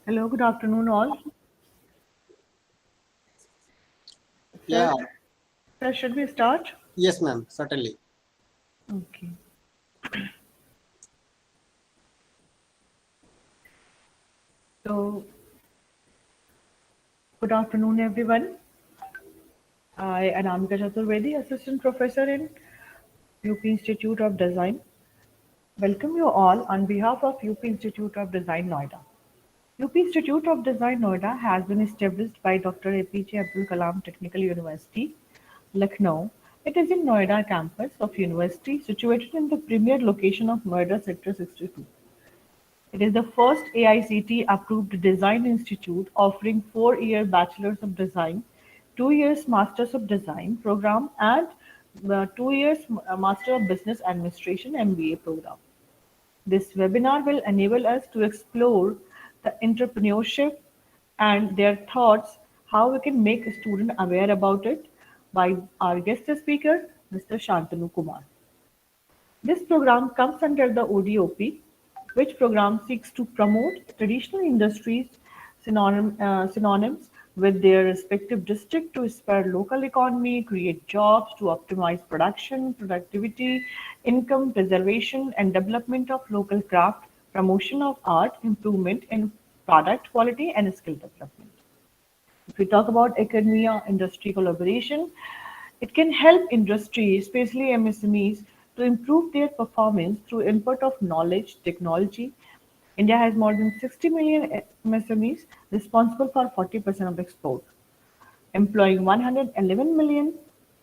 Hello, good afternoon, all. Yeah, Sir, sir, should we start? yes, ma'am, certainly. Okay. So, good afternoon, everyone. I am Anamika Chaturvedi, Assistant Professor in UP Institute of Design. Welcome you all on behalf of UP Institute of Design, Noida. UP Institute of Design, Noida has been established by Dr. APJ Abdul Kalam Technical University, Lucknow. It is in Noida campus of university situated in the premier location of Noida Sector 62. It is the first AICTE-approved design institute offering 4-year Bachelors of Design, 2 years Masters of Design program, and 2 years Master of Business Administration (MBA) program. This webinar will enable us to explore the entrepreneurship and their thoughts, how we can make a student aware about it by our guest speaker, Mr. Shantanu Kumar. This program comes under the ODOP, which program seeks to promote traditional industries synonyms with their respective district to spur local economy, create jobs, to optimize production, productivity, income preservation, and development of local craft, promotion of art, improvement in product quality, and skill development. If we talk about academia industry collaboration, it can help industry, especially MSMEs, to improve their performance through input of knowledge, technology. India has more than 60 million MSMEs responsible for 40% of export, employing 111 million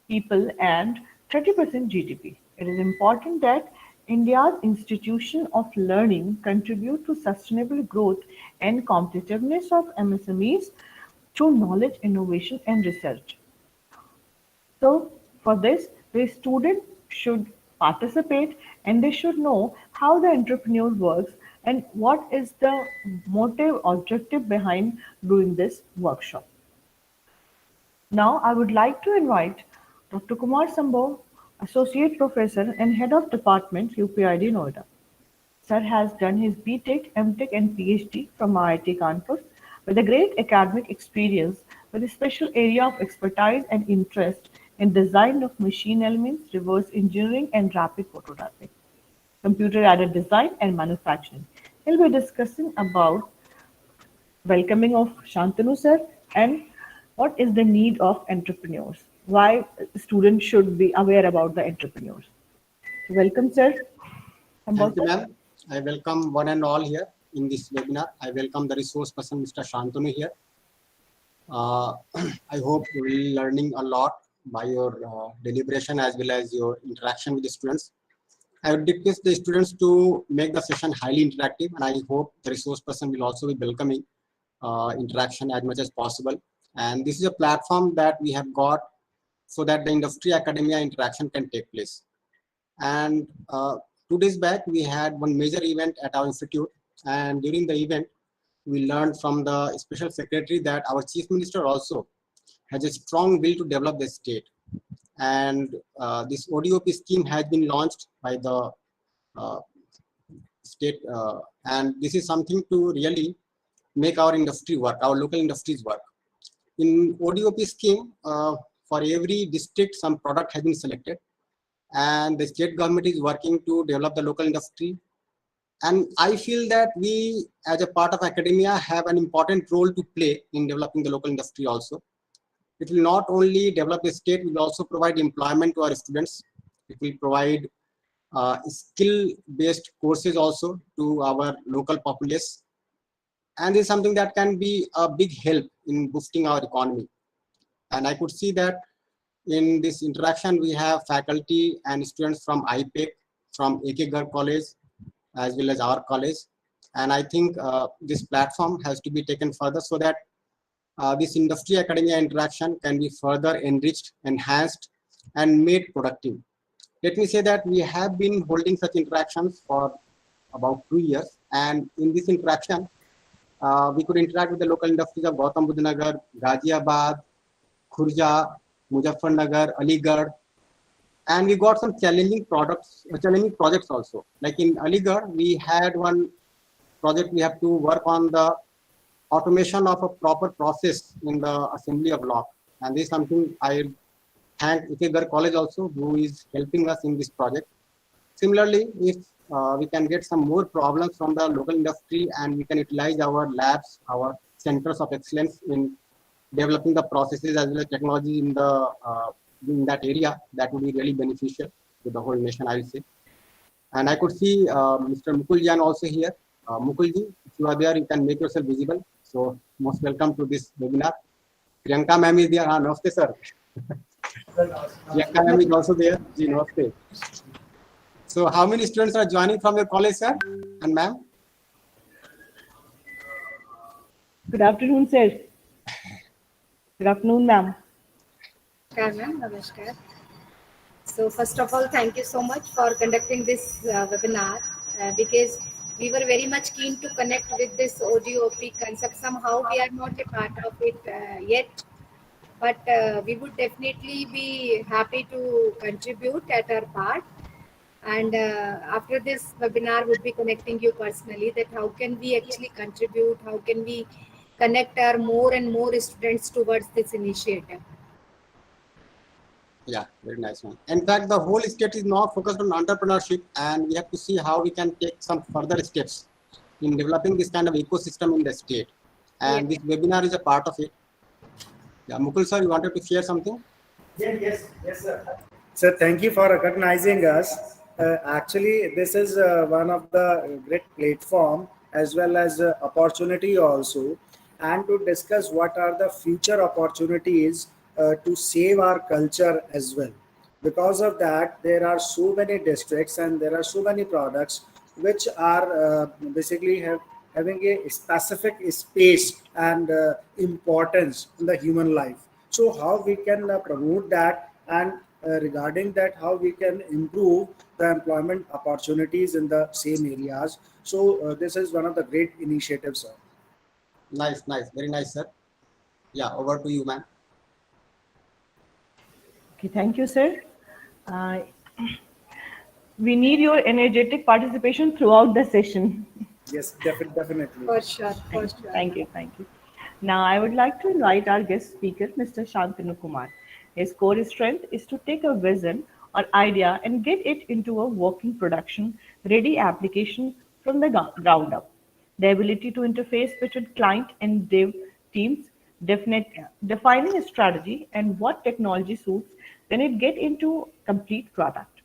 people and 30% GDP. It is important that India's institution of learning contribute to sustainable growth and competitiveness of MSMEs through knowledge, innovation, and research. So, for this, the student should participate and they should know how the entrepreneur works and what is the motive objective behind doing this workshop. Now, I would like to invite Dr. Kumar Sambhav, Associate Professor and Head of Department, UPID Noida. Sir has done his B.Tech, M.Tech and PhD from IIT Kanpur with a great academic experience with a special area of expertise and interest in design of machine elements, reverse engineering and rapid prototyping, computer-aided design and manufacturing. He'll be discussing about welcoming of Shantanu sir and what is the need of entrepreneurs, why students should be aware about the entrepreneurs. So welcome sir. Thank Sambhav you, sir. ma'am. I welcome one and all here in this webinar. I welcome the resource person, Mr. Shantanu here. Uh, I hope you will learning a lot by your deliberation as well as your interaction with the students. I would request the students to make the session highly interactive, and I hope the resource person will also be welcoming interaction as much as possible. And this is a platform that we have got so that the industry academia interaction can take place. And 2 days back, we had one major event at our institute. And during the event, we learned from the special secretary that our chief minister also has a strong will to develop the state. And this ODOP scheme has been launched by the uh, state. And this is something to really make our industry work, our local industries work. In ODOP scheme, for every district, some product has been selected and the state government is working to develop the local industry. And I feel that we, as a part of academia, have an important role to play in developing the local industry also. It will not only develop the state, it will also provide employment to our students. It will provide skill-based courses also to our local populace. And this is something that can be a big help in boosting our economy. And I could see that in this interaction, we have faculty and students from IPEC, from AK Garg College, as well as our college. And I think this platform has to be taken further so that this industry academia interaction can be further enriched, enhanced, and made productive. Let me say that we have been holding such interactions for about 2 years. And in this interaction, we could interact with the local industries of Gautam Buddha Nagar, Ghaziabad, Khurja, Muzaffarnagar, Aligarh, and we got some challenging projects also. Like in Aligarh, we had one project. We have to work on the automation of a proper process in the assembly of lock, and this is something I thank Aligarh College also, who is helping us in this project. Similarly, if we can get some more problems from the local industry and we can utilize our labs, our centers of excellence in developing the processes as well as technology in that area, that would be really beneficial to the whole nation, I will say. And I could see Mr. Mukuljan also here. Mukulji, if you are there, you can make yourself visible. So most welcome to this webinar. Priyanka ma'am is there. Namaste, sir. Priyanka ma'am is also there. Ji, namaste. So how many students are joining from your college, sir and ma'am? Good afternoon, sir. Good afternoon, ma'am. Namaskar, ma'am. Namaskar. So first of all, thank you so much for conducting this webinar because we were very much keen to connect with this ODOP concept. Somehow we are not a part of it yet, but we would definitely be happy to contribute at our part. And after this webinar, would be connecting you personally that how can we actually contribute, how can we connect our more and more students towards this initiative. Yeah, very nice one. In fact, the whole state is now focused on entrepreneurship, and we have to see how we can take some further steps in developing this kind of ecosystem in the state. And this webinar is a part of it. Yeah, Mukul sir, you wanted to share something? Yes, sir. So thank you for recognizing us. Actually, this is one of the great platform as well as opportunity also, and to discuss what are the future opportunities to save our culture as well. Because of that, there are so many districts and there are so many products which are basically having a specific space and importance in the human life. So how we can promote that, and regarding that, how we can improve the employment opportunities in the same areas. So this is one of the great initiatives, sir. Nice, very nice, sir. Yeah, over to you, ma'am. Okay, thank you, sir. Uh, we need your energetic participation throughout the session. Yes, definitely. For sure, for sure. Thank you, thank you. Now, I would like to invite our guest speaker, Mr. Shantanu Kumar. His core strength is to take a vision or idea and get it into a working production ready application from the ground up. The ability to interface between client and dev teams, defining a strategy and what technology suits, then it get into complete product.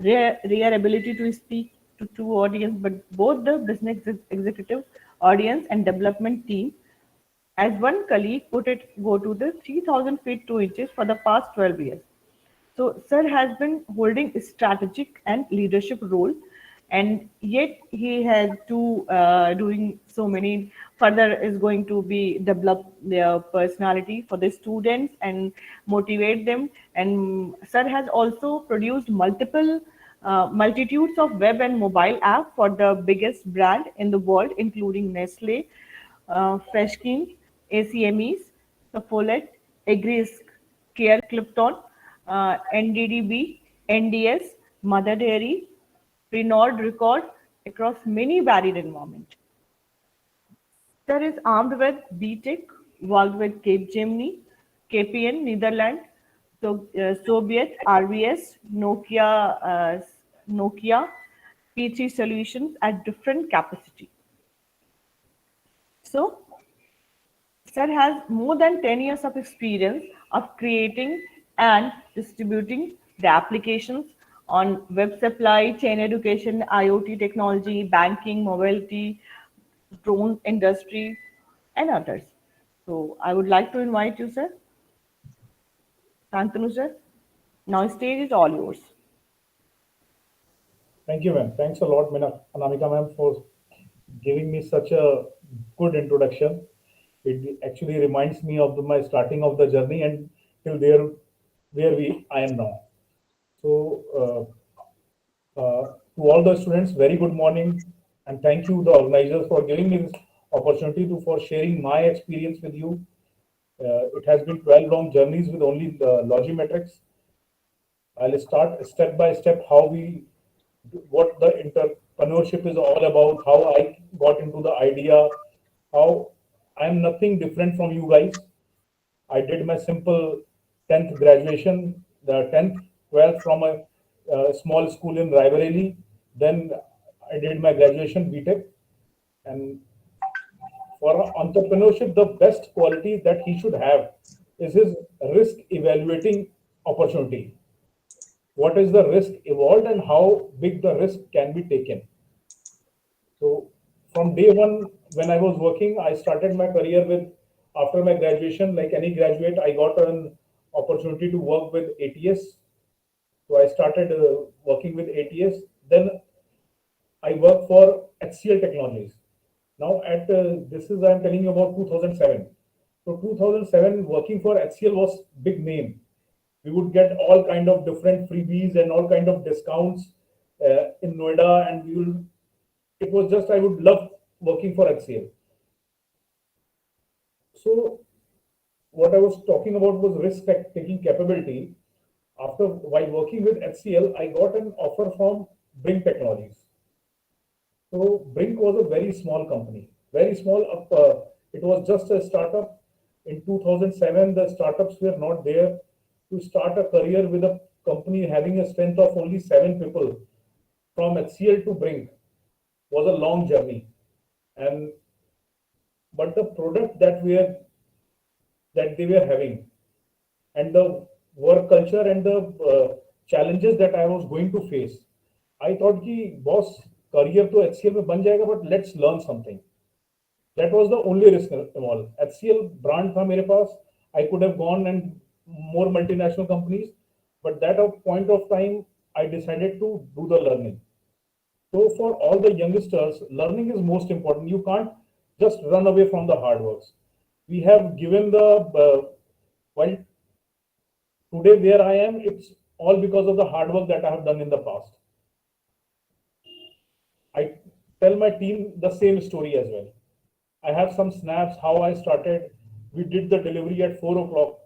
Rare ability to speak to two audience, but both the business executive audience and development team. As one colleague put it, go to the 3,000 feet 2 inches for the past 12 years. So, Sir has been holding a strategic and leadership role, and yet he has to doing so many. Further is going to be develop their personality for the students and motivate them. And Sir has also produced multitudes of web and mobile app for the biggest brand in the world, including Nestle, Freshkeen, ACMEs, Safolet, Agrisk, Care Clipton, NDDB, NDS, Mother Dairy, Prenord Record across many varied environments. Sir is armed with BTEC, worked with Capgemini, KPN, Netherlands, Soviet, RVS, Nokia, P3 solutions at different capacity. So, Sir has more than 10 years of experience of creating and distributing the applications on web supply, chain education, IoT technology, banking, mobility, drone industry, and others. So I would like to invite you, sir. Shantanu, sir. Now stage is all yours. Thank you, ma'am. Thanks a lot, Anamika ma'am, for giving me such a good introduction. It actually reminds me of my starting of the journey and till there where I am now. So to all the students, very good morning, and thank you the organizers for giving me this opportunity for sharing my experience with you. It has been 12 long journeys with only the Logimetrics. I'll start step by step what the entrepreneurship is all about, how I got into the idea, how I'm nothing different from you guys. I did my simple 10th graduation, the 10th, 12th from a small school in Raebareli. Then I did my graduation BTech. And for entrepreneurship, the best quality that he should have is his risk evaluating opportunity. What is the risk involved and how big the risk can be taken? So from day one, when I was working, I started my career with, after my graduation, like any graduate, I got an opportunity to work with ATS. So I started working with ATS. Then I worked for HCL Technologies. Now at this is I'm telling you about 2007. So 2007 working for HCL was big name. We would get all kind of different freebies and all kind of discounts in Noida, and we will. It was just I would love working for HCL. So what I was talking about was risk taking capability. After while working with HCL, I got an offer from Brink Technologies. So Brink was a very small company, very small. It was just a startup. In 2007, the startups were not there. To start a career with a company having a strength of only 7 people from HCL to Brink was a long journey. And but the product that they were having and the work culture and the challenges that I was going to face, I thought कि boss career तो HCL में बन जाएगा, but let's learn something. That was the only risk involved. HCL brand था मेरे पास. I could have gone and more multinational companies, but that point of time I decided to do the learning. So for all the youngsters, learning is most important. You can't just run away from the hard works. We have given well, today where I am, it's all because of the hard work that I have done in the past. I tell my team the same story as well. I have some snaps how I started. We did the delivery at 4 o'clock.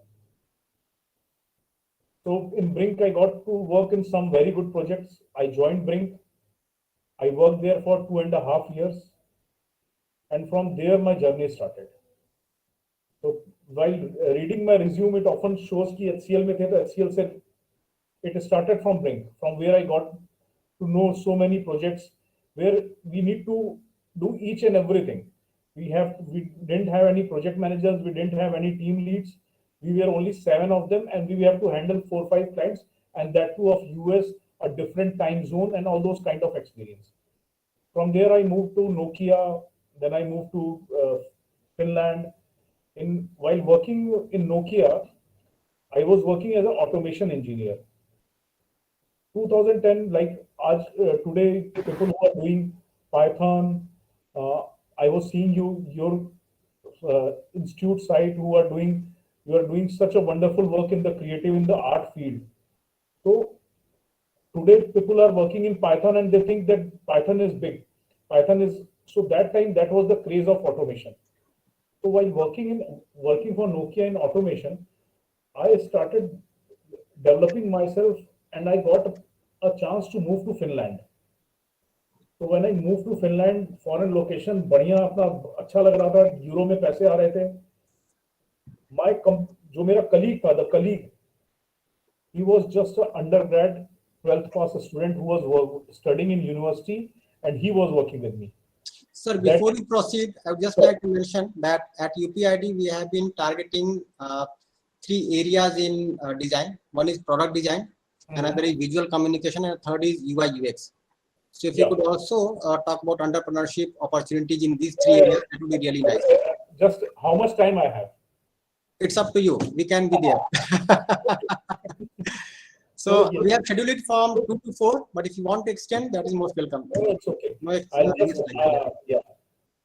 So in Brink, I got to work in some very good projects. I joined Brink. I worked there for 2.5 years. And from there, my journey started. So while reading my resume, it often shows that HCL mein the HCL said it started from Brink, from where I got to know so many projects where we need to do each and everything. We didn't have any project managers, we didn't have any team leads. We were only 7 of them, and we have to handle 4-5 clients, and that too of US, a different time zone, and all those kind of experience. From there, I moved to Nokia. Then I moved to Finland. While working in Nokia, I was working as an automation engineer. 2010, like today, people who are doing Python, I was seeing your institute site you are doing such a wonderful work in the creative, in the art field. So today people are working in Python and they think that Python is big. So that time that was the craze of automation. So while working for Nokia in automation, I started developing myself and I got a chance to move to Finland. So when I moved to Finland, foreign location, बढ़िया अपना अच्छा लग रहा था, euro में पैसे आ रहे थे. जो मेरा colleague था, the colleague, he was just an undergrad 12th class student who was studying in university, and he was working with me. Sir, before we proceed, I would just like to mention that at UPID we have been targeting 3 areas in design. One is product design, another is visual communication, and third is UI UX. So if you could also talk about entrepreneurship opportunities in these 3 areas, that would be really nice. Just how much time I have? It's up to you. We can be there. So we have scheduled it from 2 to 4, but if you want to extend, that is most welcome. No, it's okay. No, Yeah.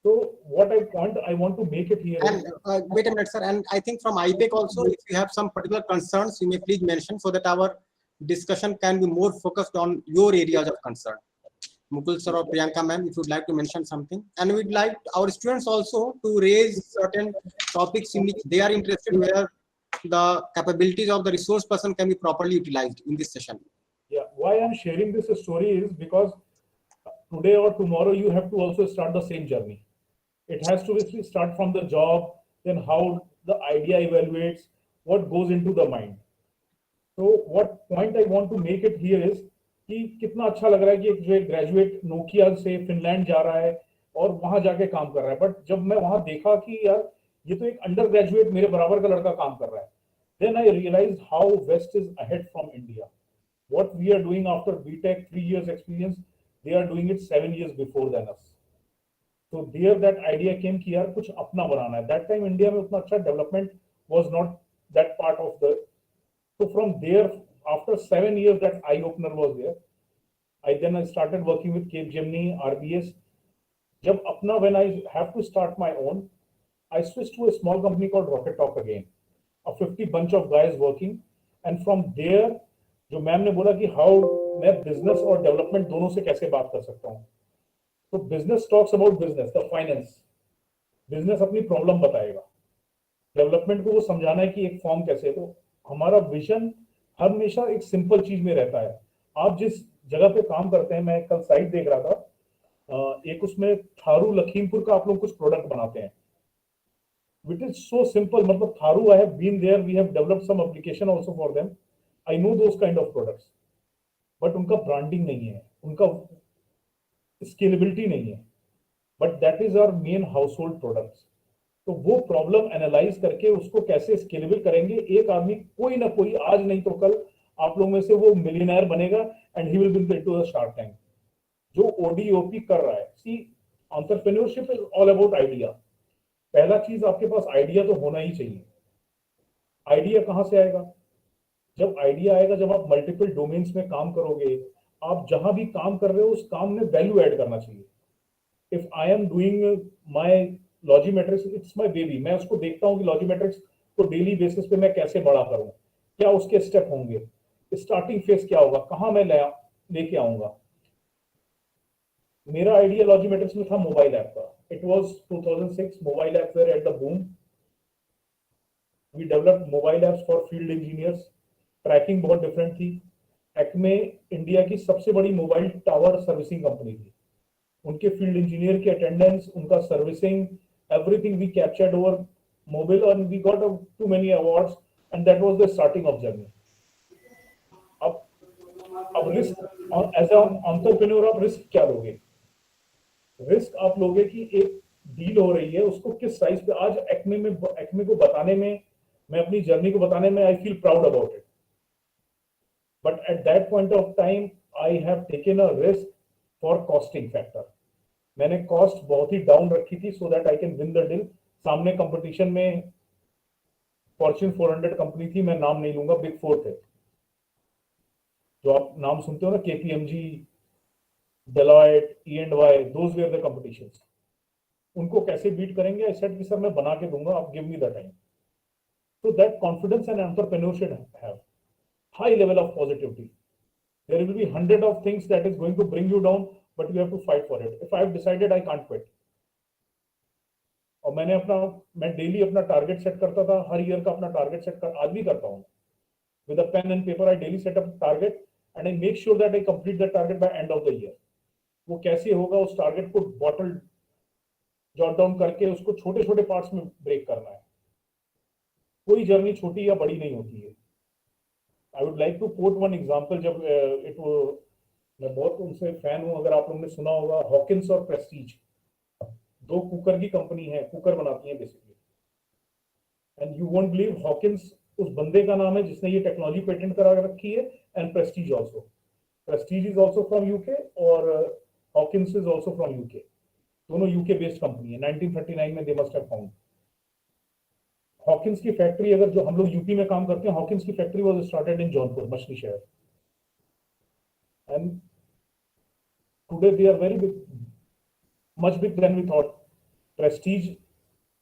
So what I want to make it here. And wait a minute, sir. And I think from IPEC also, if you have some particular concerns, you may please mention so that our discussion can be more focused on your areas of concern. Mukul sir or Priyanka ma'am, if you'd like to mention something. And we'd like our students also to raise certain topics in which they are interested, where the capabilities of the resource person can be properly utilized in this session. Yeah, why I'm sharing this story is because today or tomorrow you have to also start the same journey. It has to basically start from the job, then how the idea evaluates, what goes into the mind. So what point I want to make it here is कि कितना अच्छा लग रहा है कि एक जो एक ग्रेजुएट नोकिया से फिनलैंड जा रहा है और वहां जाके काम कर रहा है, बट जब मैं वहां देखा कि यार ये तो एक अंडर ग्रेजुएट मेरे बराबर का लड़का काम कर रहा है, then I realized how West is ahead from India. What we are doing after BTech 3 years experience, they are doing it 7 years before than us. So there that idea came कि यार कुछ अपना बनाना है. That time India में उतना अच्छा development was not that part of the. So from there, after 7 years, that eye opener was there. I started working with Capgemini, RBS. जब अपना when I have to start my own, I switched to a small company called Rocket Talk again. A 50 bunch of guys working, and from there, जो ma'am ने बोला कि how मैं business और development दोनों से कैसे बात कर सकता हूँ. तो business talks about business, the finance. Business अपनी problem बताएगा. Development को वो समझाना है कि एक फॉर्म कैसे. तो हमारा विजन हमेशा एक सिंपल चीज में रहता है. आप जिस जगह पे काम करते हैं, मैं कल साइट देख रहा था, एक उसमें थारू लखीमपुर का आप लोग कुछ प्रोडक्ट बनाते हैं, which is so simple. मतलब Tharu, I have been there, we have developed some application also for them. I know those kind of products, but उनका ब्रांडिंग नहीं है, उनका स्केलेबिलिटी नहीं है, but that is our main household products. तो वो problem analyse करके उसको कैसे स्केलेबल करेंगे. एक आदमी कोई ना कोई आज नहीं तो कल आप लोगों में से वो मिलियनेयर बनेगा and he will be into the Shark Tank. जो ODOP कर रहा है, see entrepreneurship is all about idea. पहला चीज आपके पास आइडिया तो होना ही चाहिए. आइडिया कहां से आएगा? जब आइडिया आएगा जब आप मल्टीपल डोमेन्स में काम करोगे. आप जहां भी काम कर रहे हो उस काम में वैल्यू ऐड करना चाहिए. If I am doing my logimetrics, it's my baby, मैं उसको देखता हूँ कि लॉजीमेट्रिक्स को डेली बेसिस पे मैं कैसे बड़ा करूँ, क्या उसके स्टेप होंगे, स्टार्टिंग फेज क्या होगा, कहाँ मैं लेके आऊंगा. मेरा आइडिया लॉजीमेट्रिक्स में था मोबाइल ऐप का. It was 2006, mobile app were at the boom. We developed mobile apps for field engineers. Tracking बहुत डिफरेंट थी. एक्मे इंडिया की सबसे बड़ी मोबाइल टावर सर्विसिंग कंपनी थी. उनके फील्ड इंजीनियर की अटेंडेंस, उनका servicing, everything we captured over mobile and we got too many awards and that was the starting of journey. अब रिस्क एज एन एंटरप्रेन्योर आप risk क्या लोगे? Risk आप लोगे कि एक डील हो रही है, उसको किस साइज पे. आज एक्मे को बताने में, मैं अपनी जर्नी को बताने में I feel proud about it. But at that point of time I have taken a risk for costing factor. मैंने कॉस्ट बहुत ही डाउन रखी थी so that I can win the deal. सामने कंपटीशन में फॉर्च्यून 400 कंपनी थी, मैं नाम नहीं लूंगा, बिग 4 थे जो आप नाम सुनते हो ना, KPMG, Deloitte, E&Y, those were the competitions. उनको कैसे बीट करेंगे? आई सेड कि सर मैं बना के दूंगा, आप give me the time. So that confidence and entrepreneur should have high level of positivity. There will be 100 of things that is going to bring you down, but you have to fight for it. If I have decided, I can't quit. और मैं daily अपना target set करता था, हर year का अपना target set कर, आज भी करता हूँ. With a pen and paper, I daily set up target and I make sure that I complete the target by end of the year. वो कैसे होगा? उस टारगेट को बॉटल जॉट डाउन करके उसको छोटे छोटे पार्ट्स में ब्रेक करना है. कोई जर्नी छोटी या बड़ी नहीं होती है. I would like to quote one example. जब मैं बहुत उनसे फैन हूं, अगर आप लोगों ने सुना होगा, हॉकिंस और प्रेस्टीज, दो कुकर की कंपनी है, कुकर बनाती है basically. And you won't believe, Hawkins उस बंदे का नाम है जिसने ये टेक्नोलॉजी पेटेंट करा रखी है, and Prestige also. Prestige is also from UK और Hawkins is also from UK. दोनों यूके बेस्ड कंपनी है. 1939 में they must have found. Hawkins की फैक्ट्री, अगर जो हम लोग यूपी में काम करते हैं, हॉकिंस की factory was started in Jaunpur, Machhli Shahar. And today they are very big, much big than we thought. Prestige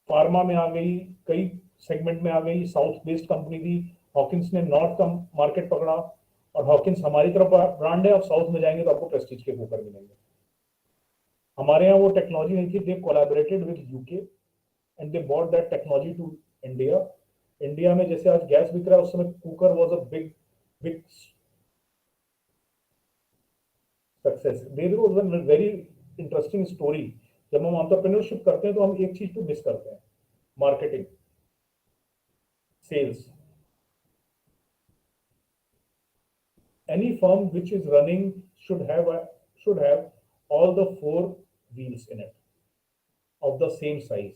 pharma में आ गई, कई सेगमेंट में आ गई, साउथ बेस्ड कंपनी थी. हॉकिंस ने नॉर्थ का मार्केट पकड़ा और हॉकिंस हमारी तरफ ब्रांड है. आप साउथ में जाएंगे तो आपको प्रेस्टीज के कुकर मिलेंगे. हमारे यहाँ वो टेक्नोलॉजी नहीं थी. They collaborated with UK and they bought that technology to India India में जैसे आज गैस बिक रहा है, उस समय cooker was a big big success. There was one very interesting story. जब हम एंटरप्रेन्योरशिप करते हैं तो हम एक चीज तो मिस करते हैं, marketing, sales. Any firm which is running should have all the four wheels in it of the same size.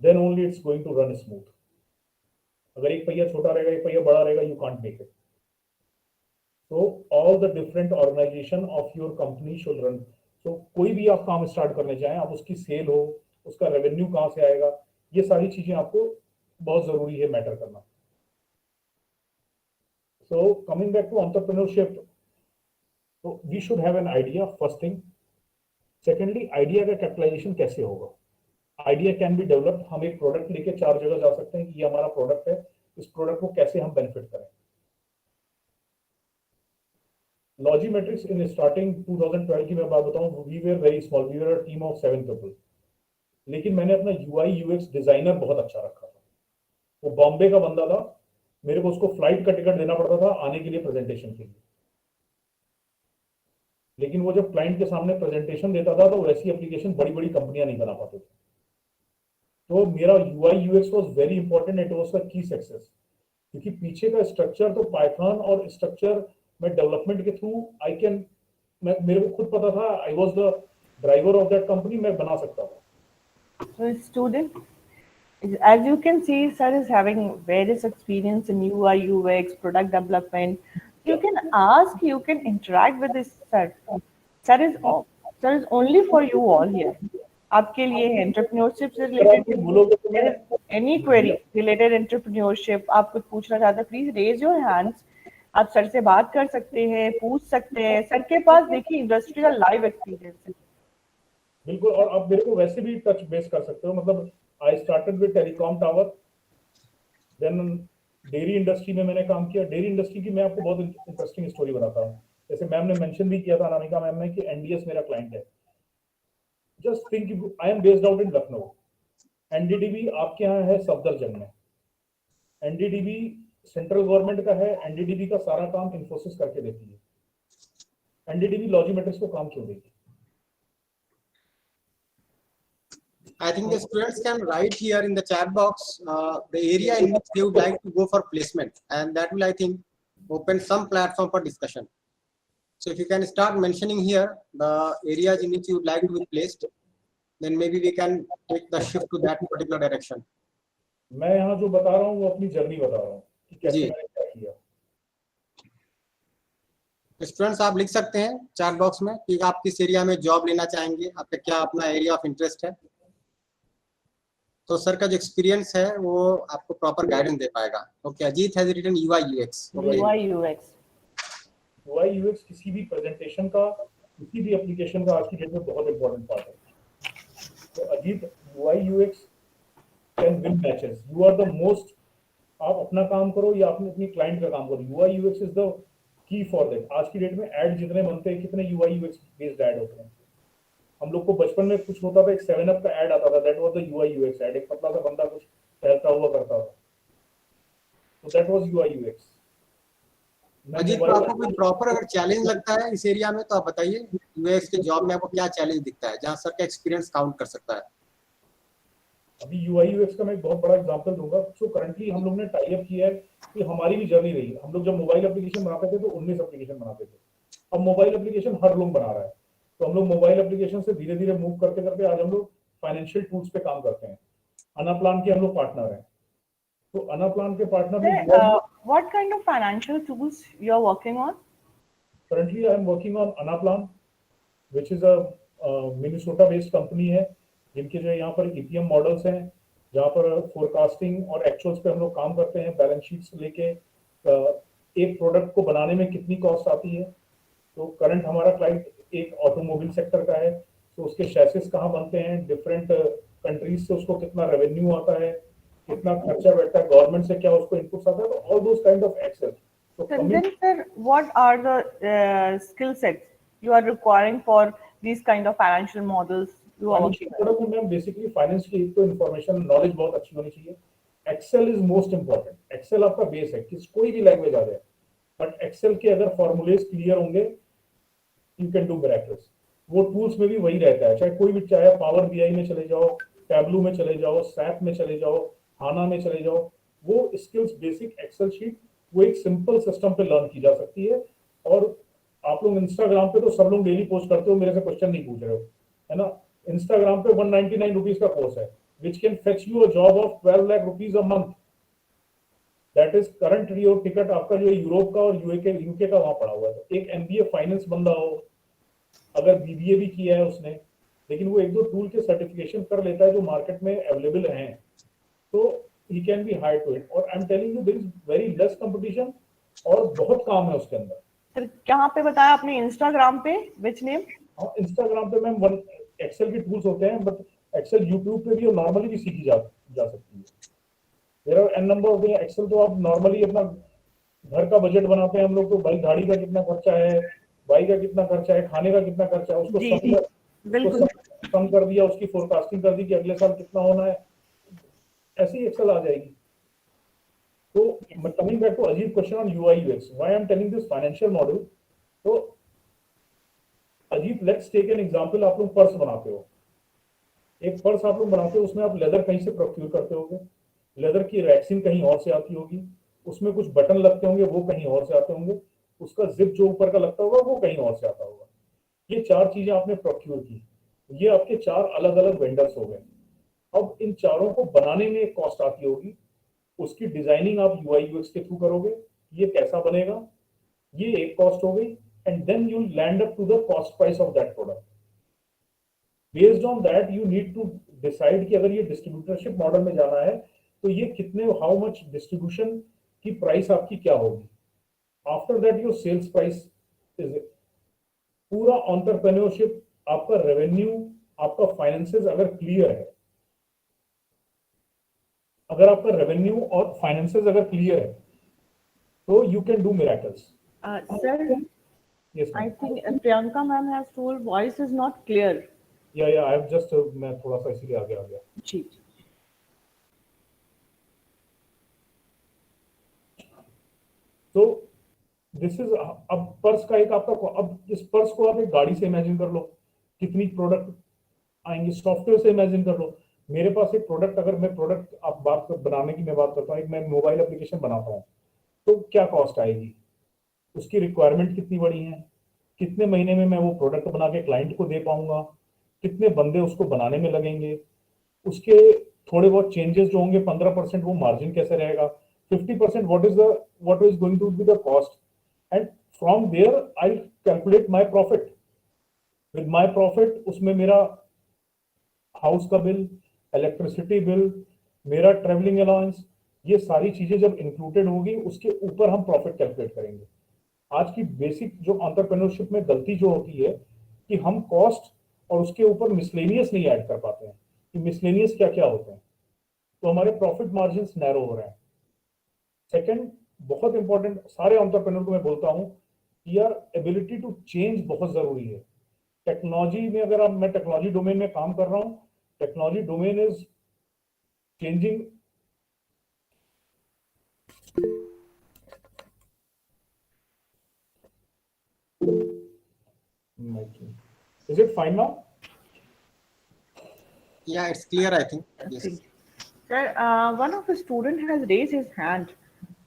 Then only it's going to run smooth. अगर एक पहिया छोटा रहेगा, एक पहिया बड़ा रहेगा, you can't make it. So all the different organization of your company should run. So कोई भी आप काम स्टार्ट करने जाएं, आप उसकी सेल हो, उसका रेवेन्यू कहाँ से आएगा, ये सारी चीजें आपको बहुत जरूरी है मैटर करना। So coming back to entrepreneurship, so we should have an idea first thing. Secondly, idea का कैपिटलाइजेशन कैसे होगा। Idea can be developed. हम एक प्रोडक्ट लेके 4 जगह जा सकते हैं कि ये हमारा प्रोडक्ट है, इस प्रोडक्ट को कैसे हम बेनिफिट करें। लॉजीमेट्रिक्स इन स्टार्टिंग 2012 की मैं बात बताऊं, we were very small, we were a team of 7 people, लेकिन मैंने अपना यूआई यूएक्स डिजाइनर बहुत अच्छा रखा था। वो बॉम्बे का बंदा था, मेरे को उसको फ्लाइट का टिकट देना पड़ता था आने के लिए, प्रेजेंटेशन के लिए। लेकिन वो जब क्लाइंट के सामने प्रेजेंटेशन देता था तो वैसी एप्लीकेशन बड़ी बड़ी कंपनियां नहीं बना पाते थे। तो मेरा UI UX was very important, it was the key success, क्योंकि पीछे का स्ट्रक्चर तो पाइथन और स्ट्रक्चर में डेवलपमेंट के थ्रू आई कैन, मेरे को खुद पता था, I was the driver of that company, मैं बना सकता था। So, student, as you can see, sir is having various experience in UI, UX, product development. You can ask, you can interact with this sir. Sir is sir is only for you all here. आपके लिए है entrepreneurship से अगर आप ये related. बोलोगे तो There मैं is any query related entrepreneurship, आप कुछ पूछना चाहते हैं, प्लीज रेज योर हैंड्स। आप सर से बात कर सकते हैं, पूछ सकते हैं। सर के पास देखिए इंडस्ट्री का लाइव एक्सपीरियंस है। बिल्कुल, और आप मेरे को वैसे भी टच बेस कर सकते हो। मतलब I started with telecom tower, then dairy industry में मैंने काम किया। डेयरी इंडस्ट्री की मैं आपको बहुत इंटरेस्टिंग स्टोरी बताता हूँ। जैसे मैम ने मेंशन भी किया था, अनामिका मैम ने, कि एनडीएस मेरा क्लाइंट है। Just think, I am based out in Lucknow, NDDB आपके यहाँ है सफदरजंग में। एनडीडीबी सेंट्रल गवर्नमेंट का है, एनडीडीबी का सारा काम इंफोसिस करके देती है। एनडीडीबी लॉजीमेट्रिक्स को काम क्यों देगी? I think the students can write here in the chat box the area in which they would like to go for placement, and that will, I think, open some platform for discussion. So if you can start mentioning here the areas in which you would like to be placed, then maybe we can take the shift to that particular direction. मैं यहाँ जो बता रहा हूँ वो अपनी journey बता रहा हूँ कि कैसे जी। मैंने क्या किया। स्टूडेंट्स आप लिख सकते हैं चैट बॉक्स में कि आप किस एरिया में जॉब लेना चाहेंगे, आपका क्या अपना एरिया ऑफ इंटरेस्ट है। तो सर का जो एक्सपीरियंस है वो आपको प्रॉपर गाइडेंस दे पाएगा। Okay, Ajit has written UI UX. UI, UX. UI UX किसी भी प्रेजेंटेशन का, किसी भी एप्लीकेशन का आज की डेट में बहुत इंपॉर्टेंट पार्ट है। तो Ajit, UI UX can win matches. You are the most, आप अपना काम करो या आपने अपनी क्लाइंट का काम करो, UI UX is the key for that. आज की डेट में ऐड जितने बनते हैं, कितने यूआई यूएक्स बेस्ड ऐड होते हैं। हम लोग को बचपन में कुछ होता था, एक 7 अप का ऐड आता था, that was the UI UX add. एक पतला सा बंदा कुछ टहलता हुआ करता था, तो that was UI UX. Ajit, तो आपको कोई प्रॉपर अगर चैलेंज लगता है इस एरिया में तो आप बताइए, यूएक्स के जॉब में आपको क्या चैलेंज दिखता है जहां सर का एक्सपीरियंस काउंट कर सकता है। अभी यूआई यूएक्स का मैं एक बहुत बड़ा एग्जांपल दूंगा। सो करंटली हम लोग ने टाई अप किया है कि हमारी भी जर्नी रही। हम लोग जब मोबाइल एप्लीकेशन बनाते थे तो 19 एप्लीकेशन बनाते थे। अब मोबाइल एप्लीकेशन हर लोग बना रहा है, तो हम लोग मोबाइल एप्लीकेशन से धीरे धीरे मूव करते करते आज हम लोग फाइनेंशियल टूल्स पे काम करते हैं। अनाप्लान के हम लोग पार्टनर हैं। तो अनाप्लान के पार्टनर में What kind of financial tools you are working on? currently I am working on Anaplan, which is a Minnesota based company है, जिनके जो यहाँ पर EPM मॉडल्स हैं, जहाँ पर फोरकास्टिंग और एक्चुअल्स पे हम लोग काम करते हैं। बैलेंस शीट्स लेके एक प्रोडक्ट को बनाने में कितनी कॉस्ट आती है। तो करंट हमारा क्लाइंट एक ऑटोमोबाइल सेक्टर का है, तो उसके शैसेस कहाँ बनते हैं, डिफरेंट कंट्रीज से उसको कितना रेवेन्यू आता है, कितना खर्चा बैठता है, गवर्नमेंट से क्या उसको इनपुट्स आता है, तो all those kind of access. So Then, sir, what are the skill sets you are requiring for these kind of financial models you are working on? में बेसिकली फाइनेंस की एक तो इन्फॉर्मेशन नॉलेज बहुत अच्छी होनी चाहिए। Excel is most important. Excel आपका base है, किस कोई भी लैंग्वेज आ जाए, बट एक्सेल के अगर फॉर्मूलेज क्लियर होंगे, यू कैन डू मिरेकल्स। वो टूल्स में भी वही रहता है, चाहे कोई भी, चाहे पावर बीआई में चले जाओ, टैबलू में चले जाओ, सैप में चले जाओ, हाना में चले जाओ, वो स्किल्स बेसिक एक्सेल शीट वो एक सिंपल सिस्टम पे लर्न की जा सकती है। और आप लोग इंस्टाग्राम पे तो सब लोग डेली पोस्ट करते हो, मेरे से क्वेश्चन नहीं पूछ रहे हो, है ना। इंस्टाग्राम पे 199 रुपीज का कोर्स है which can fetch you a job of 12 lakh rupees a month. That is current your ticket आपका जो यूरोप का और यूके का वहां पड़ा हुआ है। तो एक एमबीए फाइनेंस बंदा हो, अगर बीबीए भी किया है उसने, लेकिन वो एक दो टूल के सर्टिफिकेशन कर लेता है जो मार्केट में अवेलेबल हैं, तो he can be hire to it. और I am telling you there is very less competition और बहुत काम है उसके अंदर। सर कहाँ पे बताया आपने? इंस्टाग्राम पे विच नेम? और इंस्टाग्राम पे मैम वन एक्सेल के टूल्स होते हैं, बट एक्सेल यूट्यूब पे भी और नॉर्मली भी सीखी जा सकती है। There are an number of Excel. तो आप नॉर्मली अपना घर का बजट बनाते हैं हम लोग, तो भाई गाड़ी का कितना खर्चा है, भाई का कितना खर्चा है, खाने का कितना खर्चा है, उसको जी जी बिल्कुल। कम कर दिया, उसकी फोरकास्टिंग कर दी कि अगले साल कितना होना है, ऐसी एक्सेल आ जाएगी। तो coming back to Ajit question on UI UX, why I am telling this financial model. तो Ajit let's take an example. आप लोग पर्स बनाते हो, एक पर्स आप लोग बनाते हो, उसमें आप लेदर कहीं से प्रोक्यूर करते होगे, लेदर की रैक्सिन कहीं और से आती होगी, उसमें कुछ बटन लगते होंगे वो कहीं और से आते होंगे, उसका जिप जो ऊपर का लगता होगा वो कहीं और से आता होगा। ये चार चीजें आपने प्रोक्यूर की, ये आपके चार अलग अलग वेंडर्स हो गए। अब इन चारों को बनाने में एक कॉस्ट आती होगी, उसकी डिजाइनिंग आप यूआई यूएक्स के थ्रू करोगे, ये कैसा बनेगा, ये एक कॉस्ट हो गई। And then you land up to the cost price of that product. Based on that you need to decide कि अगर ये डिस्ट्रीब्यूटरशिप मॉडल में जाना है तो ये कितने, हाउ मच डिस्ट्रीब्यूशन की प्राइस आपकी क्या होगी। After that your sales price is पूरा एंटरप्रेन्योरशिप, आपका रेवेन्यू, आपका फाइनेंसेस अगर क्लियर है, अगर आपका रेवेन्यू और फाइनेंसेस अगर क्लियर है तो you can do miracles. Sir yes I ma'am. Think Priyanka ma'am has told voice is not clear. या आई हैव जस्ट, मैं थोड़ा सा इसीलिए आगे आ गया। जी तो दिस इज, अब पर्स का एक आपका, अब इस पर्स को आप एक गाड़ी से इमेजिन कर लो, कितनी प्रोडक्ट आएंगे, सॉफ्टवेयर से इमेजिन कर लो। मेरे पास एक प्रोडक्ट, अगर मैं प्रोडक्ट आप बात कर बनाने की मैं बात करता हूँ, एक मैं मोबाइल एप्लीकेशन बनाता हूँ, तो क्या कॉस्ट आएगी, उसकी रिक्वायरमेंट कितनी बड़ी है, कितने महीने में मैं वो प्रोडक्ट बना के क्लाइंट को दे पाऊंगा, कितने बंदे उसको बनाने में लगेंगे, उसके थोड़े बहुत चेंजेस जो होंगे 15% वो मार्जिन कैसे रहेगा, 50% what is going to be the cost, and from there I calculate my profit. with my profit उसमें मेरा हाउस का बिल, इलेक्ट्रिसिटी बिल, मेरा ट्रेवलिंग अलाउंस, ये सारी चीजें जब इंक्लूडेड होगी उसके ऊपर हम प्रॉफिट कैलकुलेट करेंगे। आज की बेसिक जो एंटरप्रेन्योरशिप में गलती जो होती है कि हम कॉस्ट और उसके ऊपर मिसलेनियस नहीं ऐड कर पाते हैं कि मिसलेनियस क्या क्या होते हैं, तो हमारे प्रॉफिट मार्जिन नैरो हो रहे हैं। सेकंड, बहुत इंपॉर्टेंट, सारे एंटरप्रेन्योर को मैं बोलता हूं कि यार एबिलिटी टू चेंज बहुत जरूरी है। टेक्नोलॉजी में, अगर आप, मैं टेक्नोलॉजी डोमेन में काम कर रहा हूं, technology domain is changing. Is it fine now? Yeah, it's clear, I think. Yes. sir, one of the student has raised his hand.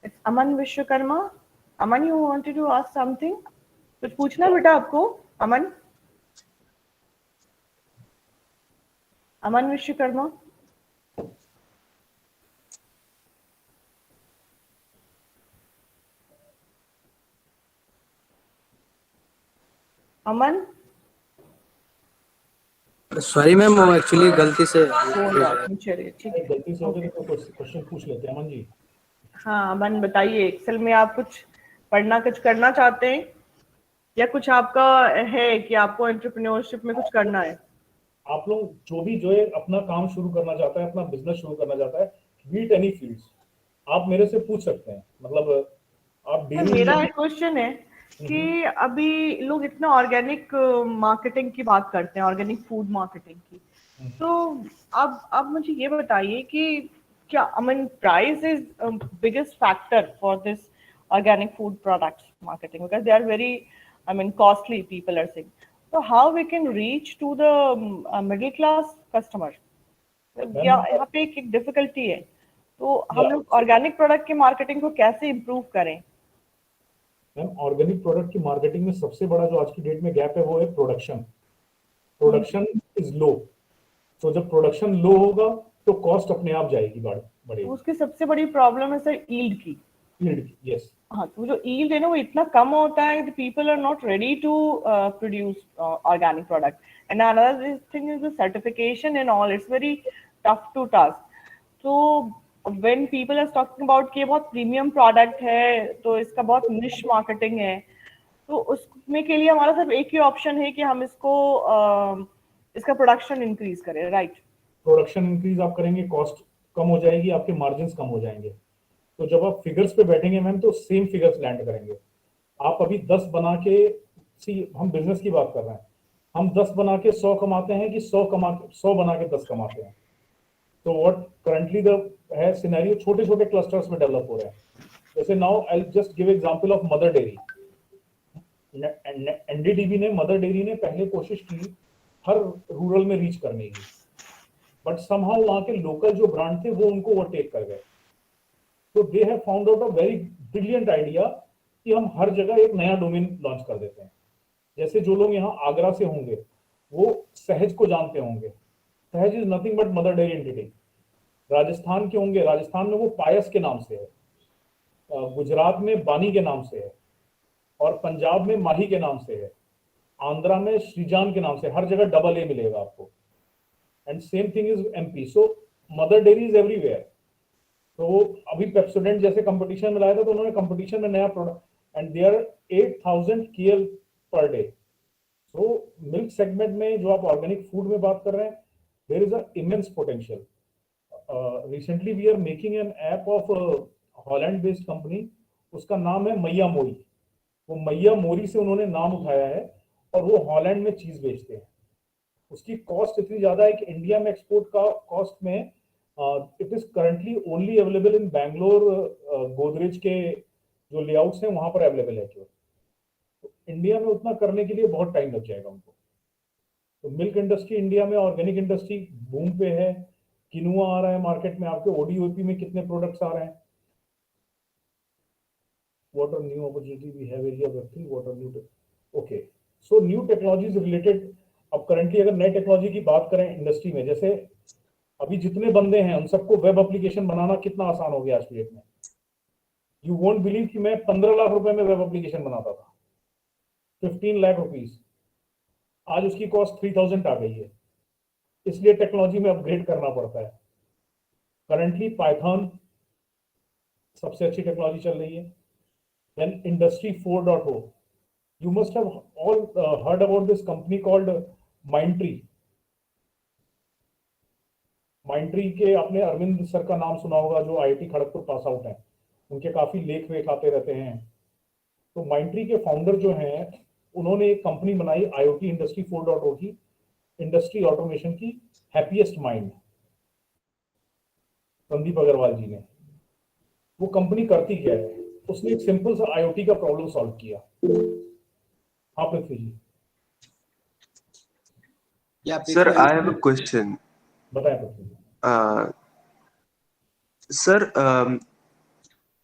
It's Aman Vishwakarma. Aman, you wanted to ask something? कुछ पूछना बेटा आपको? अमन, अमन विश्वकर्मा। अमन, sorry ma'am, वो actually गलती से चलिए ठीक है, गलती से हो गई तो क्वेश्चन पूछ लेते हैं अमन जी। हाँ अमन बताइए, एक्सेल में आप कुछ पढ़ना, कुछ करना चाहते हैं या कुछ आपका है कि आपको एंटरप्रेन्योरशिप में कुछ करना है? आप लोग जो है अपना काम शुरू करना चाहता है, अपना बिजनेस शुरू करना चाहता है, बीट एनी फील्ड्स, आप मेरे से पूछ सकते हैं। मतलब आप डेली, मेरा एक क्वेश्चन है कि अभी लोग इतना ऑर्गेनिक मार्केटिंग की बात करते हैं, ऑर्गेनिक फूड मार्केटिंग की, तो अब मुझे ये बताइए कि Yeah, I mean, price is biggest factor for this organic food products marketing because they are very, I mean, costly. People are saying. So how we can reach to the middle class customer? क्या ma'am यहाँ पे एक difficulty है, तो हम या लोग organic product की मार्केटिंग को कैसे इम्प्रूव करें? मैम ऑर्गेनिक प्रोडक्ट की मार्केटिंग में सबसे बड़ा जो आज की डेट में गैप है वो है प्रोडक्शन. Production is low. तो जब प्रोडक्शन लो होगा तो कॉस्ट अपने आप जाएगी, तो बढ़ेगी. उसकी सबसे बड़ी प्रॉब्लम है सर ईल्ड की. यील्ड की, यस. हाँ, तो जो ईल्ड है ना वो इतना कम होता है कि people are not ready to produce organic product. And another thing is the certification and all, it's very tough to task. तो when people are talking about कि ये बहुत प्रीमियम प्रोडक्ट है तो इसका बहुत निश मार्केटिंग है, तो उसमें के लिए हमारा सिर्फ एक ही ऑप्शन है कि हम इसको इसका प्रोडक्शन इंक्रीज करें, राइट? प्रोडक्शन इंक्रीज आप करेंगे, कॉस्ट कम हो जाएगी, आपके मार्जिन कम हो जाएंगे. तो जब आप फिगर्स पे बैठेंगे मैम तो सेम फिगर्स लैंड करेंगे. आप अभी 10 बना के, सी हम बिजनेस की बात कर रहे हैं, हम 10 बना के 100 कमाते हैं कि 100 बना के 10 कमाते हैं. तो व्हाट करंटली द है सिनेरियो, छोटे छोटे क्लस्टर्स में डेवलप हो रहे हैं. जैसे now I just give example of mother dairy. NDDB ने, मदर डेयरी ने पहले कोशिश की हर रूरल में रीच करने की, बट समहाउ वहां के लोकल जो ब्रांड थे वो उनको ओवरटेक कर गए. तो they have found out a very brilliant idea कि हम हर जगह एक नया डोमेन लॉन्च कर देते हैं. जैसे जो लोग यहाँ आगरा से होंगे वो सहज को जानते होंगे. सहज is nothing but mother dairy entity. Rajasthan के होंगे, राजस्थान में वो पायस के नाम से है, गुजरात में बानी के नाम से है, और पंजाब में माही के नाम से है, आंध्रा में श्रीजान के नाम से. हर जगह डबल ए मिलेगा आपको. And same thing is MP. So mother dairy is everywhere. तो अभी पेप्सोडेंट जैसे कंपटीशन में लाया था तो उन्होंने कंपटीशन में नया product, and there 8000 KL per day. So milk segment में जो आप ऑर्गेनिक फूड में बात कर रहे हैं, there is a immense potential. Recently we are making an app of Holland based company. उसका नाम है मैया मोरी. वो मैया मोरी से उन्होंने नाम उठाया है और वो हॉलैंड में चीज बेचते हैं. उसकी कॉस्ट इतनी ज्यादा है कि इंडिया में एक्सपोर्ट का कॉस्ट में it is currently only available in Bangalore. Godrej के जो लेआउट्स हैं वहां पर अवेलेबल है. तो इंडिया में उतना करने के लिए बहुत टाइम लग जाएगा उनको. तो मिल्क इंडस्ट्री इंडिया में, ऑर्गेनिक इंडस्ट्री बूम पे है. किनुआ आ रहा है मार्केट में. आपके ओडीओपी में कितने प्रोडक्ट्स आ रहे हैं. what are new opportunity we have area web3, what are new okay, so new technologies related. अब करंटली अगर नई टेक्नोलॉजी की बात करें इंडस्ट्री में, जैसे अभी जितने बंदे हैं उन सबको वेब एप्लीकेशन बनाना कितना आसान हो गया आज की डेट में. यू वोंट बिलीव कि मैं 15 लाख रुपए में वेब एप्लीकेशन बनाता था, 15 लाख रुपीज. आज उसकी कॉस्ट 3000 आ गई है. इसलिए टेक्नोलॉजी में अपग्रेड करना पड़ता है. करंटली पाइथन सबसे अच्छी टेक्नोलॉजी चल रही है. Then Industry 4.0. You must have all heard about this company called Mindtree. Mindtree के आपने अरविंद सर का नाम सुना होगा, जो IIT खड़गपुर पास आउट हैं. उनके काफी लेख वेख आते रहते हैं. तो Mindtree के फाउंडर जो हैं उन्होंने एक कंपनी बनाई IoT इंडस्ट्री 4.0 की, इंडस्ट्री ऑटोमेशन की, हैप्पीएस्ट माइंड, संदीप अग्रवाल जी ने. वो कंपनी करती क्या है, उसने एक सिंपल सा आईओटी का प्रॉब्लम सॉल्व किया. हाँ पृथ्वी जी. Sir, I have a question. बताएं पृथ्वी जी. Sir,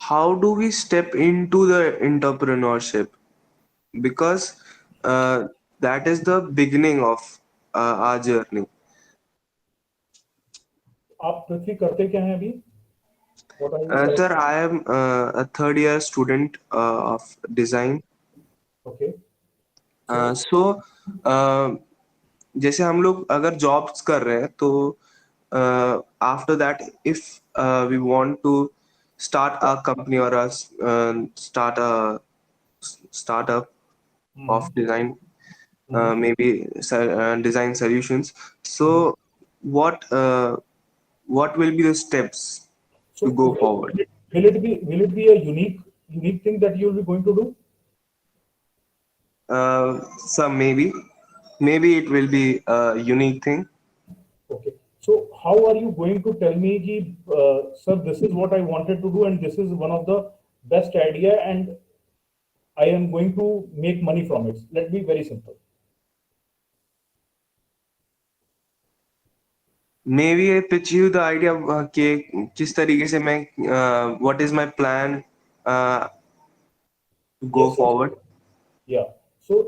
how do we step into the entrepreneurship? Because that is the beginning of our journey. आप पृथ्वी करते क्या हैं अभी? What are you Sir, I am a third year student of design. okay. So, जैसे हम लोग अगर जॉब्स कर रहे हैं तो after that, if we want to start a company or start a startup of design, maybe design solutions. So, what will be the steps So to go forward? will it be a unique thing that you will be going to do? So maybe it will be a unique thing. Okay. So how are you going to tell me ki, sir, this is what I wanted to do and this is one of the best idea and I am going to make money from it? Let's be very simple. Maybe I pitch you the idea कि किस तरीके से मैं what is my plan to go Yes, sir. forward. Yeah. So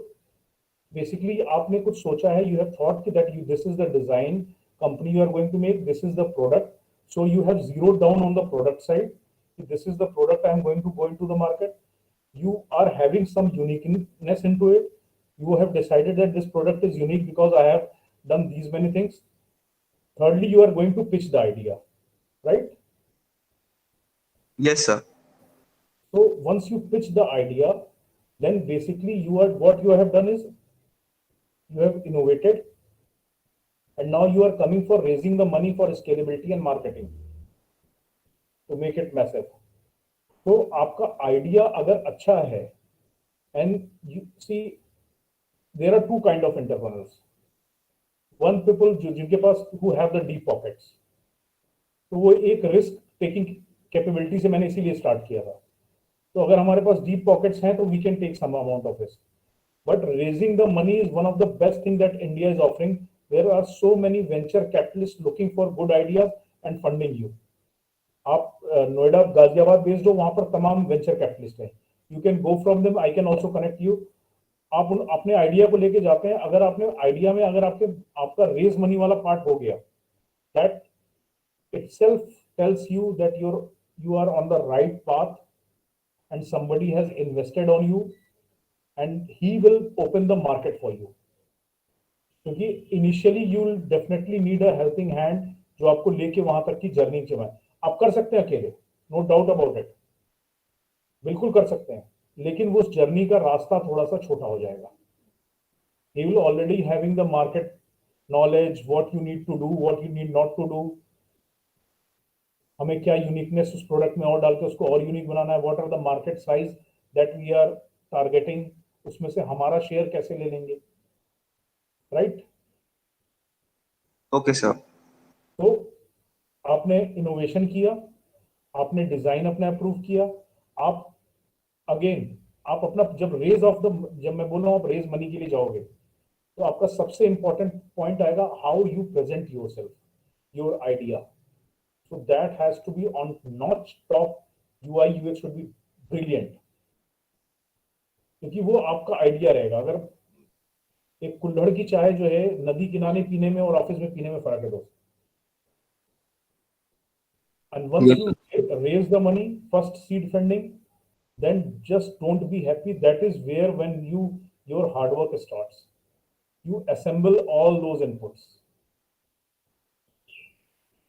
basically आपने कुछ सोचा है, you have thought that this is the design company you are going to make, this is the product. So you have zeroed down on the product side. This is the product I am going to go into the market. You are having some uniqueness into it. You have decided that this product is unique because I have done these many things. Thirdly, you are going to pitch the idea, right? Yes, sir. So once you pitch the idea, then basically what you have done is you have innovated and now you are coming for raising the money for scalability and marketing to make it massive. तो आपका idea अगर अच्छा है, and you see there are two kind of entrepreneurs. One people जिनके पास who have the deep pockets. तो वो एक risk taking capability से मैंने इसीलिए start किया था. तो अगर हमारे पास deep pockets हैं तो we can take some amount of risk. But raising the money is one of the best thing that India is offering. There are so many venture capitalists looking for good ideas and funding you. आप Noida Ghaziabad based हो, वहां पर तमाम venture capitalist हैं. You can go from them, I can also connect you. आप अपने idea को लेके जाते हैं. अगर आपने आइडिया में अगर आपका रेज मनी वाला पार्ट हो गया, that itself tells you that you are on the right path and somebody has invested on you and he will open the market for you. क्योंकि initially you will definitely need a helping hand जो आपको लेके वहां तक की journey चलाए. आप कर सकते हैं अकेले, नो डाउट अबाउट इट, बिल्कुल कर सकते हैं, लेकिन वो जर्नी का रास्ता थोड़ा सा छोटा हो जाएगा. He will already having the market knowledge, what you need to do, what you need not to do. हमें क्या यूनिकनेस उस प्रोडक्ट में और डाल के उसको और यूनिक बनाना है, what are the market size that we are targeting, उसमें से हमारा शेयर कैसे ले लेंगे, राइट? Okay, sir. तो आपने इनोवेशन किया, आपने डिजाइन अपने अप्रूव किया. आप अगेन आप अपना जब मैं बोल रहा हूं आप रेज मनी के लिए जाओगे तो आपका सबसे इंपॉर्टेंट पॉइंट आएगा how you present yourself, your idea. So that has to be on notch top. UI UX should be brilliant, क्योंकि वो आपका आइडिया रहेगा. अगर एक कुल्हड़ की चाय जो है नदी किनारे पीने में और ऑफिस में पीने में फर्क है दोस्त. And once Yeah. you raise the money, first seed funding, then just don't be happy. That is where when your hard work starts. You assemble all those inputs,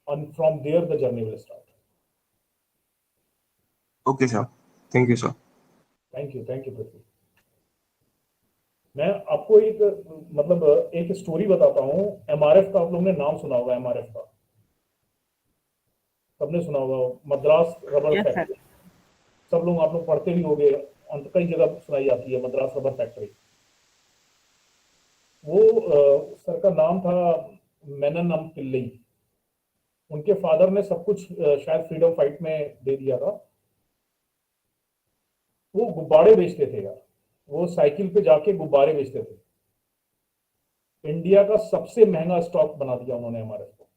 and from there the journey will start. Okay, sir. Thank you, sir. Thank you, पृथ्वी. मैं आपको एक story बताता हूँ. MRF का आप लोगों ने नाम सुना होगा. एमआरएफ का सबने सुना होगा, Madras rubber Yes, sir. Factory. सब लोग आप लोग पढ़ते भी होंगे, कई जगह सुनाई जाती है मद्रास रबर फैक्ट्री. वो सर का नाम था मेनन पिल्लई. उनके फादर ने सब कुछ शायद फ्रीडम फाइट में दे दिया था. वो गुब्बारे बेचते थे यार, वो साइकिल पे जाके गुब्बारे बेचते थे. इंडिया का सबसे महंगा स्टॉक बना दिया उन्होंने हमारे को.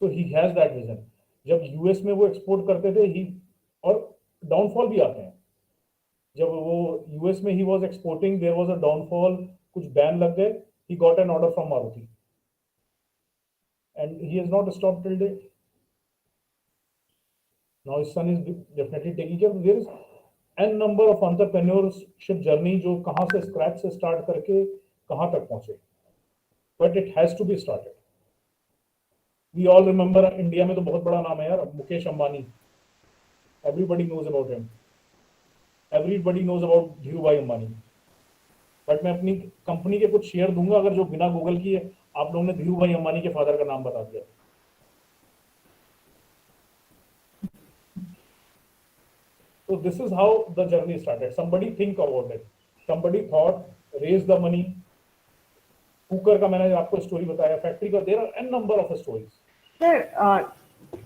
तो ही हैज दैट विजन. जब यूएस में वो एक्सपोर्ट करते थे ही, और डाउनफॉल भी आते हैं. जब वो यूएस में ही was exporting, there was a downfall, कुछ बैन लग गए. He got an order from Maruti and he has not stopped till date. Now his son is definitely taking care. There is n number of entrepreneurship journey जो कहाँ से scratch से start करके कहाँ तक पहुंचे, but it has to be started. We all remember, India में तो बहुत बड़ा नाम है यार, Mukesh Ambani. Everybody knows about him. Everybody knows about Dhirubhai Ambani. But मैं अपनी कंपनी के कुछ शेयर दूंगा अगर जो बिना गूगल किए आप लोगों ने धीरूभाई अंबानी के फादर का नाम बता दिया. So this is how the journey started. Somebody think about it. Somebody thought, raise the money, cooker का मैंने आपको स्टोरी बताया, फैक्ट्री का, there are an number of stories. Sir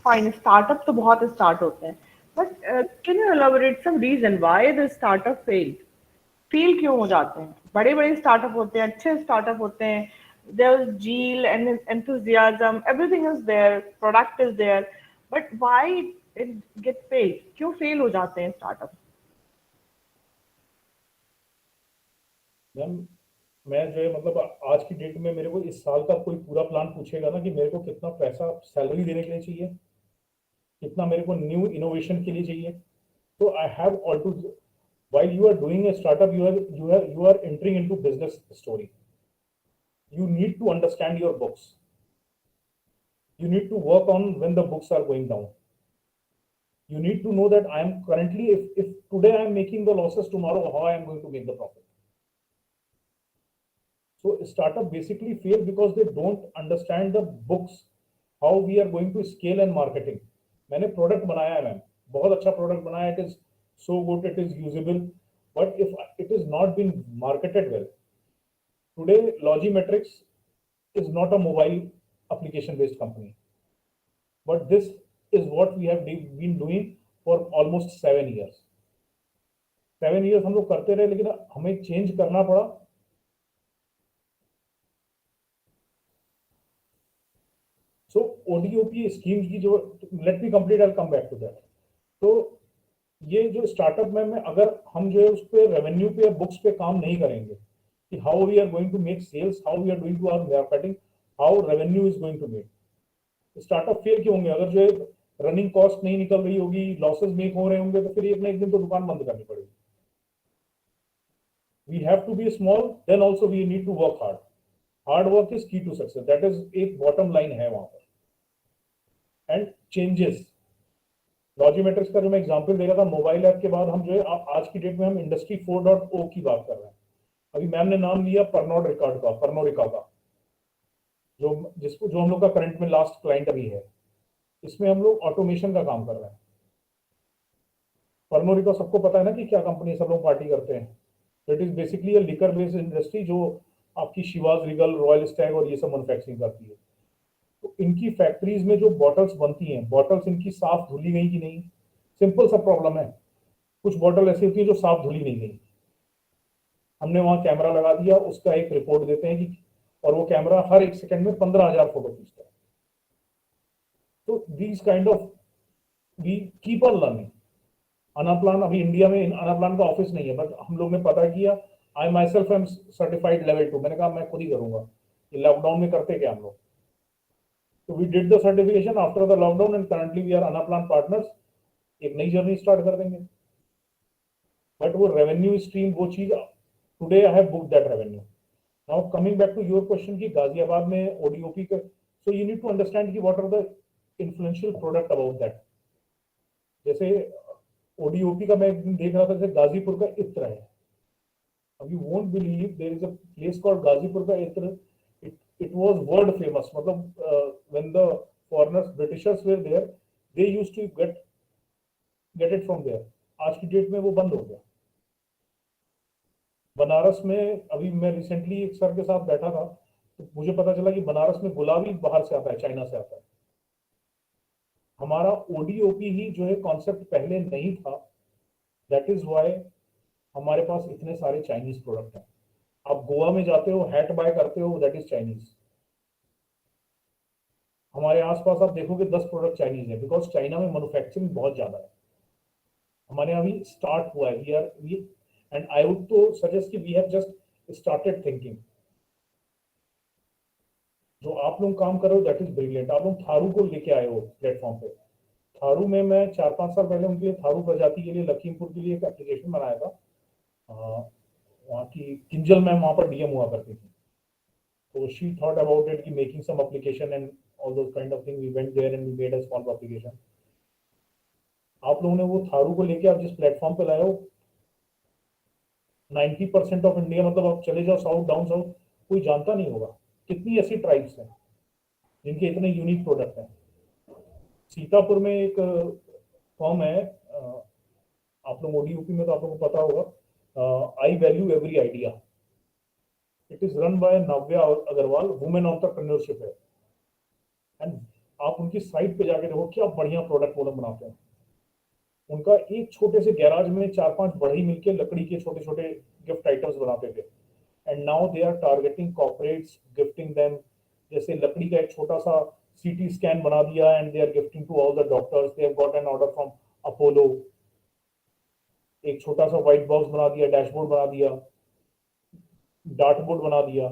fine, startup तो बहुत स्टार्ट होते हैं, but can you elaborate some reason why the startup fail क्यों हो जाते हैं? बड़े बड़े स्टार्टअप होते हैं, अच्छे स्टार्टअप होते हैं, there is zeal and enthusiasm, everything is there, product is there, but why it get fail? क्यों फेल हो जाते हैं स्टार्टअप? मैम मैं जो है मतलब आज की डेट में मेरे को इस साल का कोई पूरा प्लान पूछेगा ना कि मेरे को कितना पैसा सैलरी देने के लिए चाहिए, कितना मेरे को न्यू इनोवेशन के लिए चाहिए, तो I have all to, while you are doing a startup, you are entering into business story. You need to understand your books. You need to work on when the books are going down. You need to know that I am currently, if today I am making the losses, tomorrow how I am going to make the profit. So startup basically fail because they don't understand the books, how we are going to scale and marketing. मैंने product बनाया है ma'am, बहुत अच्छा product बनाया, it is so good, it is usable, but if it is not been marketed well, today Logimetrics is not a mobile application based company, but this is what we have been doing for almost 7 years. 7 years हम लोग करते रहे, लेकिन हमें change करना पड़ा। सो ODOP schemes की जो, let me complete, I come back to that. तो ये जो स्टार्टअप में अगर हम जो है उस पर रेवेन्यू पे, बुक्स पे काम नहीं करेंगे कि how we are going to make sales, how we are going to our marketing, how revenue is going to make, startup fail क्यों होंगे? अगर जो है रनिंग कॉस्ट नहीं निकल रही होगी, लॉसेस मेक हो रहे होंगे, तो फिर एक ना एक दिन तो दुकान बंद करनी पड़ेगी। We have to be small, then also we need to work hard. Hard work is key to success, that is एक बॉटम लाइन है वहां पर। एंड चेंजेस, लॉजिमेट्रिक्स का जो मैं एग्जांपल दे रहा था, मोबाइल ऐप के बाद हम जो है आज की डेट में हम इंडस्ट्री 4.0 की बात कर रहे हैं। अभी मैम ने नाम लिया परनोड रिकॉर्ड का, परनोरिका का, जो हम लोग का करंट में लास्ट क्लाइंट अभी है। इसमें हम लोग ऑटोमेशन का काम कर रहे हैं। परनोरिका सबको पता है ना कि क्या कंपनी, सब लोग पार्टी करते हैं। It is basically a liquor based industry जो आपकी शिवाज रिगल, रॉयल स्टैग और ये सब मैन्युफैक्चरिंग करती है। तो इनकी फैक्ट्रीज में जो बॉटल्स बनती हैं, बॉटल्स इनकी साफ धुली गई कि नहीं, सिंपल सा प्रॉब्लम है। कुछ बॉटल ऐसी होती है जो साफ धुली नहीं गई, हमने वहां कैमरा लगा दिया, उसका एक रिपोर्ट देते हैं कि, और वो कैमरा हर एक सेकंड में 15,000 फोटो खींचता है। तो these kind of we keep on learning. Anaplan, अभी इंडिया में अनाप्लान का ऑफिस नहीं है, बट हम लोग ने पता किया, I myself am certified level 2, मैंने कहा मैं खुद ही करूंगा। ये लॉकडाउन में करते क्या हम लोग, तो we did the certification after the lockdown and currently we are Anaplan partners. एक नई जर्नी स्टार्ट कर देंगे, बट वो रेवेन्यू स्ट्रीम, वो चीज today I have booked that revenue. Now coming back to your question कि गाजियाबाद में ओडीओपी का, so you need to understand कि what are the influential product about that. जैसे ओडीओपी का मैं देख रहा था, जैसे गाजीपुर का इत्र है। अब you won't believe, there is a place called Ghazipur का इत्र, it was world famous, मतलब when the foreigners, Britishers were there, they used to get it from there। आज की डेट में वो बंद हो गया। बनारस में अभी मैं रिसेंटली एक सर के साथ बैठा था, तो मुझे पता चला कि बनारस में गुलाबी बाहर से आता है, चाइना से आता है। हमारा ओडीओपी ही जो है कॉन्सेप्ट पहले नहीं था, दैट इज व्हाई हमारे पास इतने सारे चाइनीज प्रोडक्ट हैं। आप गोवा में जाते हो, हैट बाय करते हो, दैट इज चाइनीज। हमारे आसपास आप देखोगे 10 प्रोडक्ट चाइनीज है, बिकॉज चाइना में मैन्युफैक्चरिंग बहुत ज्यादा है। हमारे यहाँ भी स्टार्ट हुआ है, वी एंड आई वुड तो सजेस्ट कि we have just started thinking. जो आप लोग काम कर रहे हो दैट इज ब्रिलियंट। आप लोग थारू को लेके आए हो प्लेटफॉर्म पे। थारू में मैं 4-5 साल पहले उनके लिए, थारू प्रजाति के लिए लखीमपुर के लिए एक एप्लीकेशन बनाया था। वहाँ की किंजल मैम वहाँ पर डीएम हुआ करती थी, तो शी थॉट अबाउट इट कि making some application and all those kind of thing। We went there and we made a small application। आप लोगों ने वो थारू को लेके आप जिस प्लेटफॉर्म पे लाए हो, 90% ऑफ इंडिया, मतलब आप चले जाओ साउथ, डाउन साउथ, कोई जानता नहीं होगा। कितनी ऐसी ट्राइब्स हैं जिनके इतने यूनिक प्रोडक्ट हैं। सीतापुर में एक फॉर्म है, आप लोग ओडीओपी में तो आप लोगों को पता होगा, I value every idea. It is run by Navya Agarwal, women entrepreneurship है। एंड आप उनकी साइट पे जाके देखो क्या बढ़िया प्रोडक्ट वो लोग बनाते हैं। उनका एक छोटे से गैराज में 4-5 बढ़ई मिलके लकड़ी के छोटे छोटे गिफ्ट आइटम्स बनाते थे। And now they are targeting corporates, gifting them. जैसे लकड़ी का एक छोटा सा सीटी स्कैन बना दिया and they are gifting to all the doctors. They have got an order from Apollo. एक छोटा सा व्हाइट बॉक्स बना दिया, डैशबोर्ड बना दिया, डार्टबोर्ड बना दिया,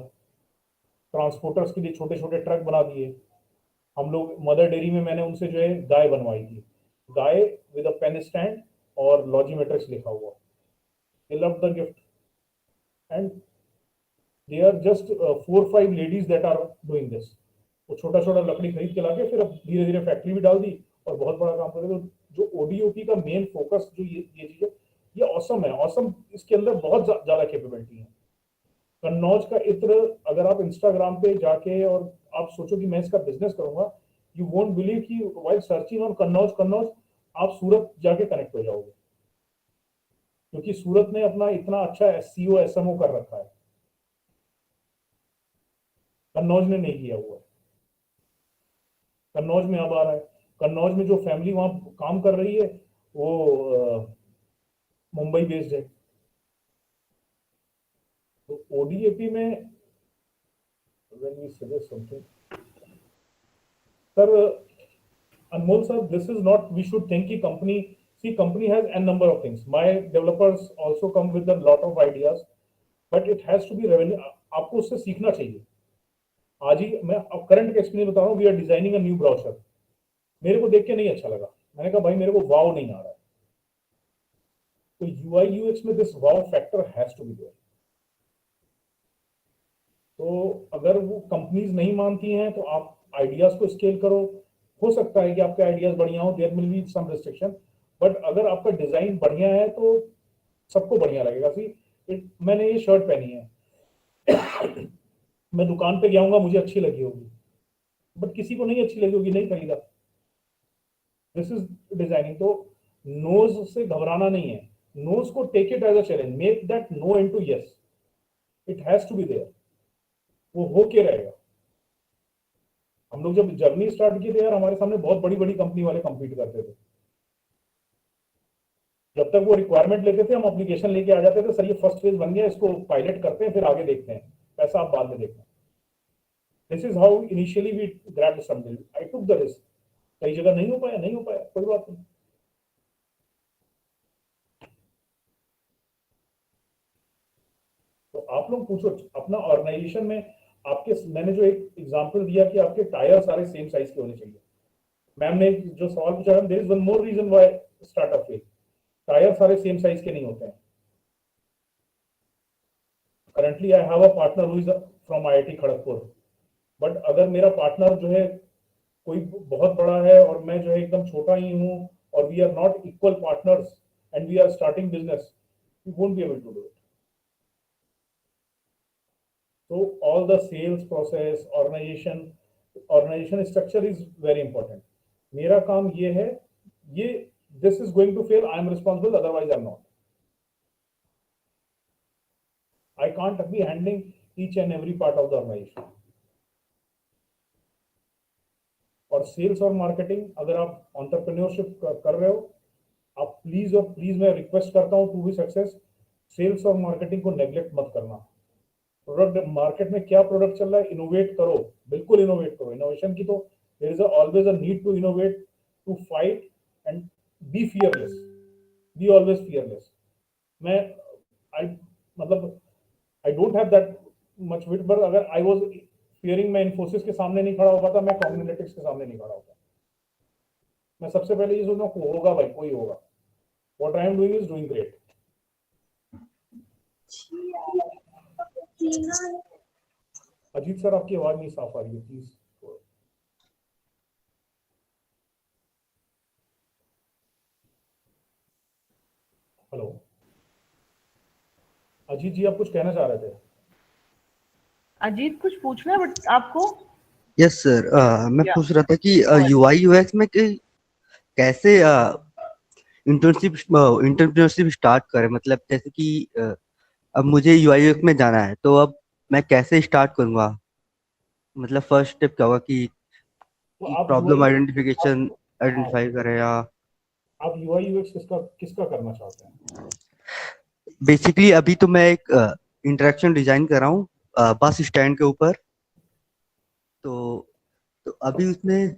ट्रांसपोर्टर्स के लिए छोटे छोटे ट्रक बना दिए। हम लोग मदर डेयरी में मैंने उनसे जो है गाय बनवाई थी, गाय विद अ पेन स्टैंड और लॉजी लिखा हुआ। They love the gift and they are just 4-5 ladies that are doing this. वो छोटा छोटा लकड़ी खरीद के लाके फिर अब धीरे धीरे फैक्ट्री भी डाल दी और बहुत बड़ा काम कर रहे। तो जो ओडीओपी का मेन फोकस जो ये चीज है, ये ऑसम है, ऑसम। इसके अंदर बहुत ज्यादा कैपेबिलिटी है। कन्नौज का इत्र, अगर आप इंस्टाग्राम पे जाके और आप सोचो कि मैं इसका बिजनेस करूंगा, यू वोंट बिलीव कि व्हाइल सर्चिंग ऑन कन्नौज आप सूरत जाके कनेक्ट हो जाओगे, क्योंकि सूरत ने अपना इतना अच्छा एससीओ एसएमओ कर रखा है, कन्नौज ने नहीं किया हुआ। कन्नौज में अब आ रहा है। कन्नौज में जो फैमिली वहां काम कर रही है वो मुंबई बेस्ड है। तो ओडीएपी में when we suggest something, sir, Anmol sir, this is not, we should think ki company has n number of things. My developers also come with a lot of ideas, but it has to be revenue. आपको उससे सीखना चाहिए। आज ही मैं अब current का experience बता रहा हूँ। We are designing a new browser. मेरे को देख के नहीं अच्छा लगा। मैंने कहा भाई मेरे को वाव नहीं आ रहा है। तो यूआई यूएक्स में this wow factor has to be there. तो अगर वो कंपनीज नहीं मानती हैं तो आप आइडियाज को स्केल करो। हो सकता है कि आपके आइडियाज बढ़िया हो, there will be some restriction, but अगर आपका डिजाइन बढ़िया है तो सबको बढ़िया लगेगा। मैंने ये शर्ट पहनी है, मैं दुकान पे जाऊंगा, मुझे अच्छी लगी होगी, बट किसी को नहीं अच्छी लगी होगी, नहीं खरीदा। This is designing. तो नोज से घबराना नहीं है। नोज को take it as a challenge, make that no into yes. It has to be there, वो होके रहेगा। हम लोग जब जर्नी स्टार्ट की थे यार, हमारे सामने बहुत बड़ी बड़ी कंपनी वाले कंपीट करते थे। जब तक वो रिक्वायरमेंट लेते थे, हम एप्लीकेशन लेके आ जाते थे, सर ये फर्स्ट फेज बन गया, इसको पायलट करते हैं, फिर आगे देखते हैं, पैसा आप बाद में देखते हैं। This is how initially we grabbed some deal. I took the risk. कई जगह नहीं हो पाया, कोई बात नहीं। तो आप लोग पूछो अपना ऑर्गेनाइजेशन में आपके, मैंने जो एक एग्जांपल दिया कि आपके टायर सारे सेम साइज के होने चाहिए। मैम ने जो सवाल पूछा, there is one more reason why startup fail. Tyre सारे सेम साइज के नहीं होते हैं। Currently I have a partner who is from IIT Kharagpur, but अगर मेरा पार्टनर जो है कोई बहुत बड़ा है और मैं जो है एकदम छोटा ही हूँ, और we are not equal partners and we are starting business, we won't be able to do it. So all the sales process, organization structure is very important. मेरा काम ये है, ये this is going to fail, I am responsible, otherwise I am not. I can't be handling each and every part of the organization. और sales और marketing, अगर आप entrepreneurship कर रहे हो, आप प्लीज और प्लीज मैं रिक्वेस्ट करता हूं, टू बी सक्सेस, सेल्स और मार्केटिंग को नेग्लेक्ट मत करना। प्रोडक्ट मार्केट में क्या प्रोडक्ट चल रहा है, इनोवेट करो, बिल्कुल इनोवेट करो। इनोवेशन की तो there is always a need to innovate, to fight and be fearless, be always fearless. मैं मतलब I don't have that much wit, but अगर आई वाज फियरिंग, मैं इन्फोसिस के सामने नहीं खड़ा हो पाता, मैं कॉग्निटिक्स के सामने नहीं खड़ा होता। मैं सबसे पहले ये सोचता हूँ होगा भाई, कोई होगा। What I am doing is doing great. Ajit sir आपकी आवाज नहीं साफ आ रही है, प्लीज। हेलो अजीत जी, आप कुछ कहना चाह रहे थे? अजीत कुछ पूछना है बट आपको? यस सर, मैं या पूछ रहा था कि यूआई यूएक्स में कैसे इंटरप्रेन्योरशिप स्टार्ट करें। मतलब जैसे कि अब मुझे यूआई यूएक्स में जाना है, तो अब मैं कैसे स्टार्ट करूंगा, मतलब फर्स्ट स्टेप क्या होगा कि तो आप प्रॉब्लम यूआई आइडेंटिफिकेशन हाँ, आइडेंटिफाई करें, या आप यूआई यूएक्स किसका किसका करना चाहते हैं? बेसिकली अभी तो मैं एक इंटरेक्शन डिजाइन कर रहा हूँ बस स्टैंड के ऊपर। तो तो अभी उसमें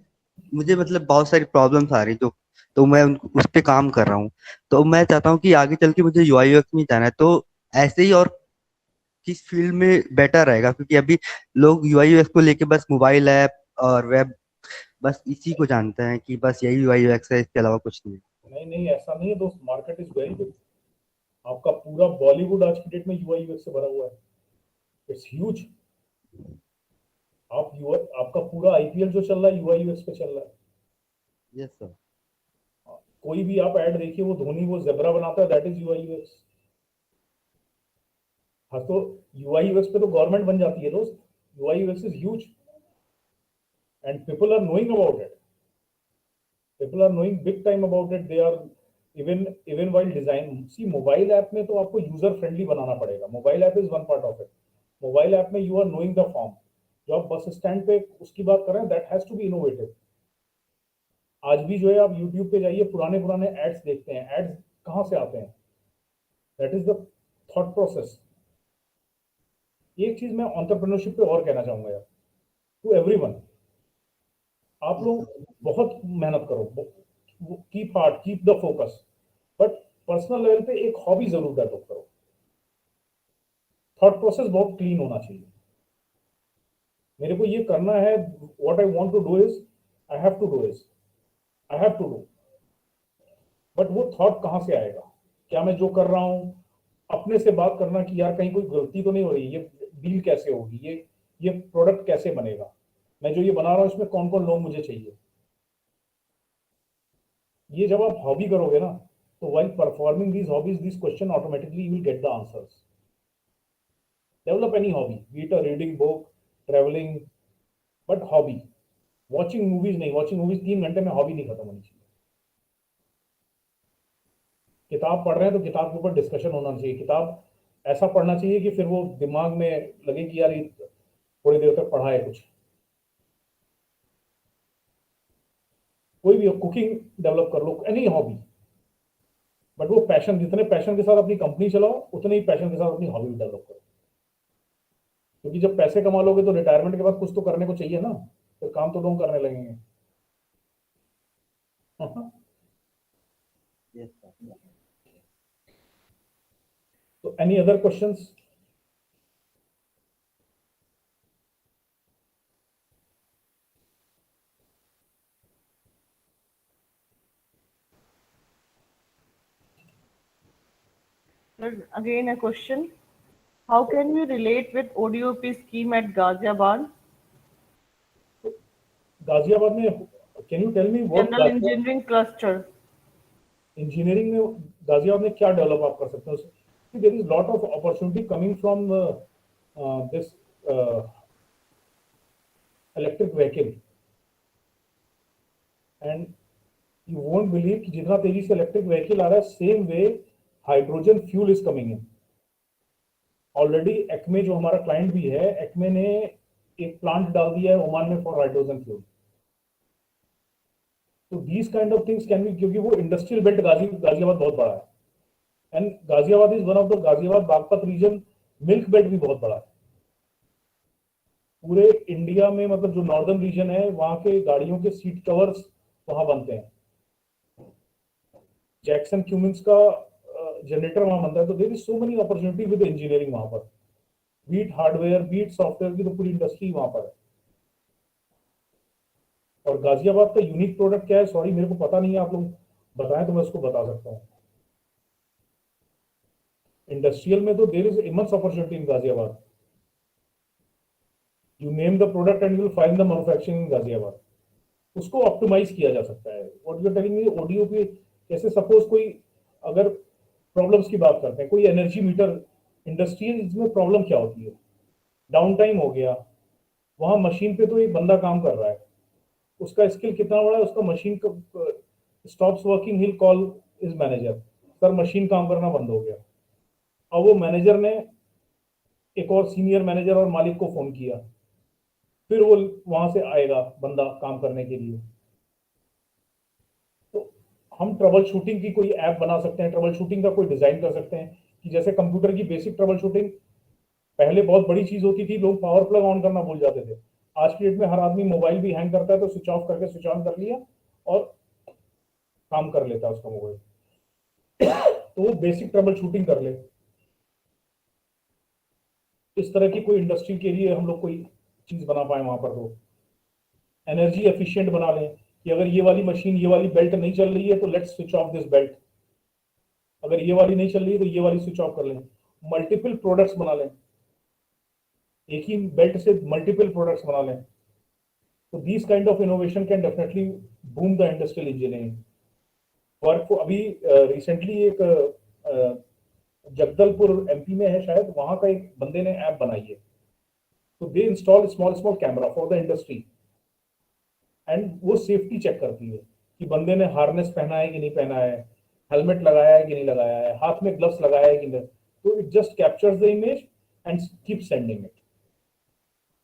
मुझे मतलब बहुत सारी प्रॉब्लम्स आ रही जो, तो मैं उस पे काम कर रहा हूँ। तो मैं चाहता हूँ कि आगे चल के मुझे यूआई यूएक्स में जाना है, तो ऐसे ही और किस फील्ड में बेटर रहेगा, क्योंकि अभी लोग यूआई यूएक्स को लेके बस मोबाइल ऐप और वेब बस इसी को जानते हैं कि बस यही यूआई यूएक्स है, इसके अलावा कुछ नहीं। नहीं नहीं, ऐसा नहीं है दोस्त, मार्केट इज वेरी बिग। आपका पूरा बॉलीवुड आज की डेट में यूआई यूएक्स से भरा हुआ है। It's huge. आप यूआई, आपका पूरा आईपीएल जो चल रहा है यूआई यूएक्स पे चल रहा है। Yes sir. कोई भी आप ऐड देखिए, वो धोनी वो जेब्रा बनाता है, दैट इज यूआई यूएक्स। हाँ, तो यूआई यूएक्स पे तो गवर्नमेंट बन जाती है दोस्त। UI UX is huge and people are knowing about it. People are knowing big time about it. They are even while design, see mobile app में तो आपको यूजर फ्रेंडली बनाना पड़ेगा। Mobile app is one part of it. Mobile app में you are knowing the form. जो आप bus stand पे उसकी बात कर रहे हैं, that has to be innovative. आज भी जो है आप यूट्यूब पे जाइए, पुराने पुराने एड्स देखते हैं। एड्स कहाँ से आते हैं? That is the thought process. एक चीज मैं एंटरप्रेन्योरशिप पे और कहना चाहूंगा यार, टू एवरीवन, आप यस सर। लोग बहुत मेहनत करो, keep hard, keep the focus, but personal level पे एक हॉबी जरूर डेवलप करो। थॉट प्रोसेस बहुत क्लीन होना चाहिए। मेरे को ये करना है, what I want to do is, I have to do is, I have to do. But वो थॉट कहाँ से आएगा? क्या मैं जो कर रहा हूँ, अपने से बात करना कि यार कहीं कोई गलती तो नहीं हो रही, ये डील कैसे होगी, ये प्रोडक्ट कैसे बनेगा, मैं जो ये बना रहा हूँ इसमें कौन कौन लोग मुझे चाहिए। ये जब आप हॉबी करोगे ना, तो while performing these hobbies, these question automatically you will get the answers. Develop any hobby, be it a reading book, traveling, but hobby. Watching movies नहीं, watching movies 3 घंटे में हॉबी नहीं खत्म होनी चाहिए। किताब पढ़ रहे हैं तो किताब के ऊपर डिस्कशन होना चाहिए। किताब ऐसा पढ़ना चाहिए कि फिर वो दिमाग में लगे कि यार ये थोड़ी देर तक पढ़ा है कुछ। कोई भी कुकिंग डेवलप कर लो, एनी हॉबी, बट वो पैशन, जितने पैशन के साथ अपनी कंपनी चलाओ, उतने ही पैशन के साथ अपनी हॉबी डेवलप करो। क्योंकि जब पैसे कमा लोगे तो रिटायरमेंट के बाद कुछ तो करने को चाहिए ना, फिर काम तो लोग करने लगेंगे। Yes sir. तो any other questions? Again, a question. How can we relate with ODOP scheme at Ghaziabad? Ghaziabad में, can you tell me what General Engineering Cluster. Engineering में गाजियाबाद में क्या डेवलप आप कर सकते हो? There is lot of opportunity coming from this electric vehicle, and you won't believe कि जितना तेजी से इलेक्ट्रिक व्हीकल आ रहा है, same way hydrogen fuel is coming in. Already Acme जो हमारा क्लाइंट भी है, एक्मे ने एक प्लांट डाल दिया है ओमान में फॉर हाइड्रोजन फ्यूल। तो these kind of things can be, क्योंकि वो इंडस्ट्रियल बेल्ट गाजियाबाद बहुत बड़ा है, and Ghaziabad is one of the, Ghaziabad Baghpat region milk belt भी बहुत बड़ा है। पूरे इंडिया में मतलब जो नॉर्दर्न रीजन है, वहां के गाड़ियों के सीट कवर्स वहां बनते हैं। जैक्सन क्यूमिंस का जनरेटर वहां बनता है। तो there is so many opportunity with engineering वहां पर, बीट हार्डवेयर, बीट सॉफ्टवेयर की तो पूरी इंडस्ट्री वहां पर है। और गाजियाबाद का यूनिक प्रोडक्ट क्या है, सॉरी मेरे को पता नहीं है, आप लोग बताएं तो मैं उसको बता सकता हूँ। इंडस्ट्रियल में तो there is immense opportunity in Ghaziabad. You name the product and you will find the manufacturing in Ghaziabad. उसको ऑप्टिमाइज किया जा सकता है। What you are telling me, ODOP, जैसे सपोज कोई, अगर प्रॉब्लम्स की बात करते हैं, कोई एनर्जी मीटर इंडस्ट्रियल, इसमें प्रॉब्लम क्या होती है? डाउन टाइम हो गया, वहां मशीन पे तो एक बंदा काम कर रहा है, उसका स्किल कितना बड़ा है, उसका machine stops working, he call is manager, sir machine काम करना बंद हो गया। अब वो मैनेजर ने एक और सीनियर मैनेजर और मालिक को फोन किया, फिर वो वहां से आएगा बंदा काम करने के लिए। तो हम ट्रबल शूटिंग की कोई ऐप बना सकते हैं, ट्रबल शूटिंग का कोई डिजाइन कर सकते हैं कि जैसे कंप्यूटर की बेसिक ट्रबल शूटिंग पहले बहुत बड़ी चीज होती थी, लोग पावर प्लग ऑन करना भूल जाते थे। आज की डेट में हर आदमी मोबाइल भी हैंग करता है तो स्विच ऑफ करके स्विच ऑन कर लिया और काम कर लेता है उसका मोबाइल। तो वो बेसिक ट्रबल शूटिंग कर ले। इस तरह की कोई इंडस्ट्री के लिए हम लोग कोई चीज बना पाए वहां पर, तो एनर्जी एफिशिएंट बना लें कि अगर ये वाली मशीन, ये वाली बेल्ट नहीं चल रही है तो let's switch off this belt, अगर ये वाली नहीं चल रही है तो ये वाली स्विच ऑफ कर लें। मल्टीपल प्रोडक्ट्स बना लें, एक ही बेल्ट से मल्टीपल प्रोडक्ट्स बना लें। तो this kind of innovation can definitely boom the industrial engineering work को। अभी रिसेंटली एक जगदलपुर एमपी में है शायद, वहां का एक बंदे ने ऐप बनाई है। तो they install small small camera for the industry and वो सेफ्टी चेक करती है कि बंदे ने हार्नेस पहना है कि नहीं पहना है, हेलमेट लगाया है कि नहीं लगाया है, हाथ में ग्लव्स लगाया है कि नहीं। तो it just captures the image and keep sending it.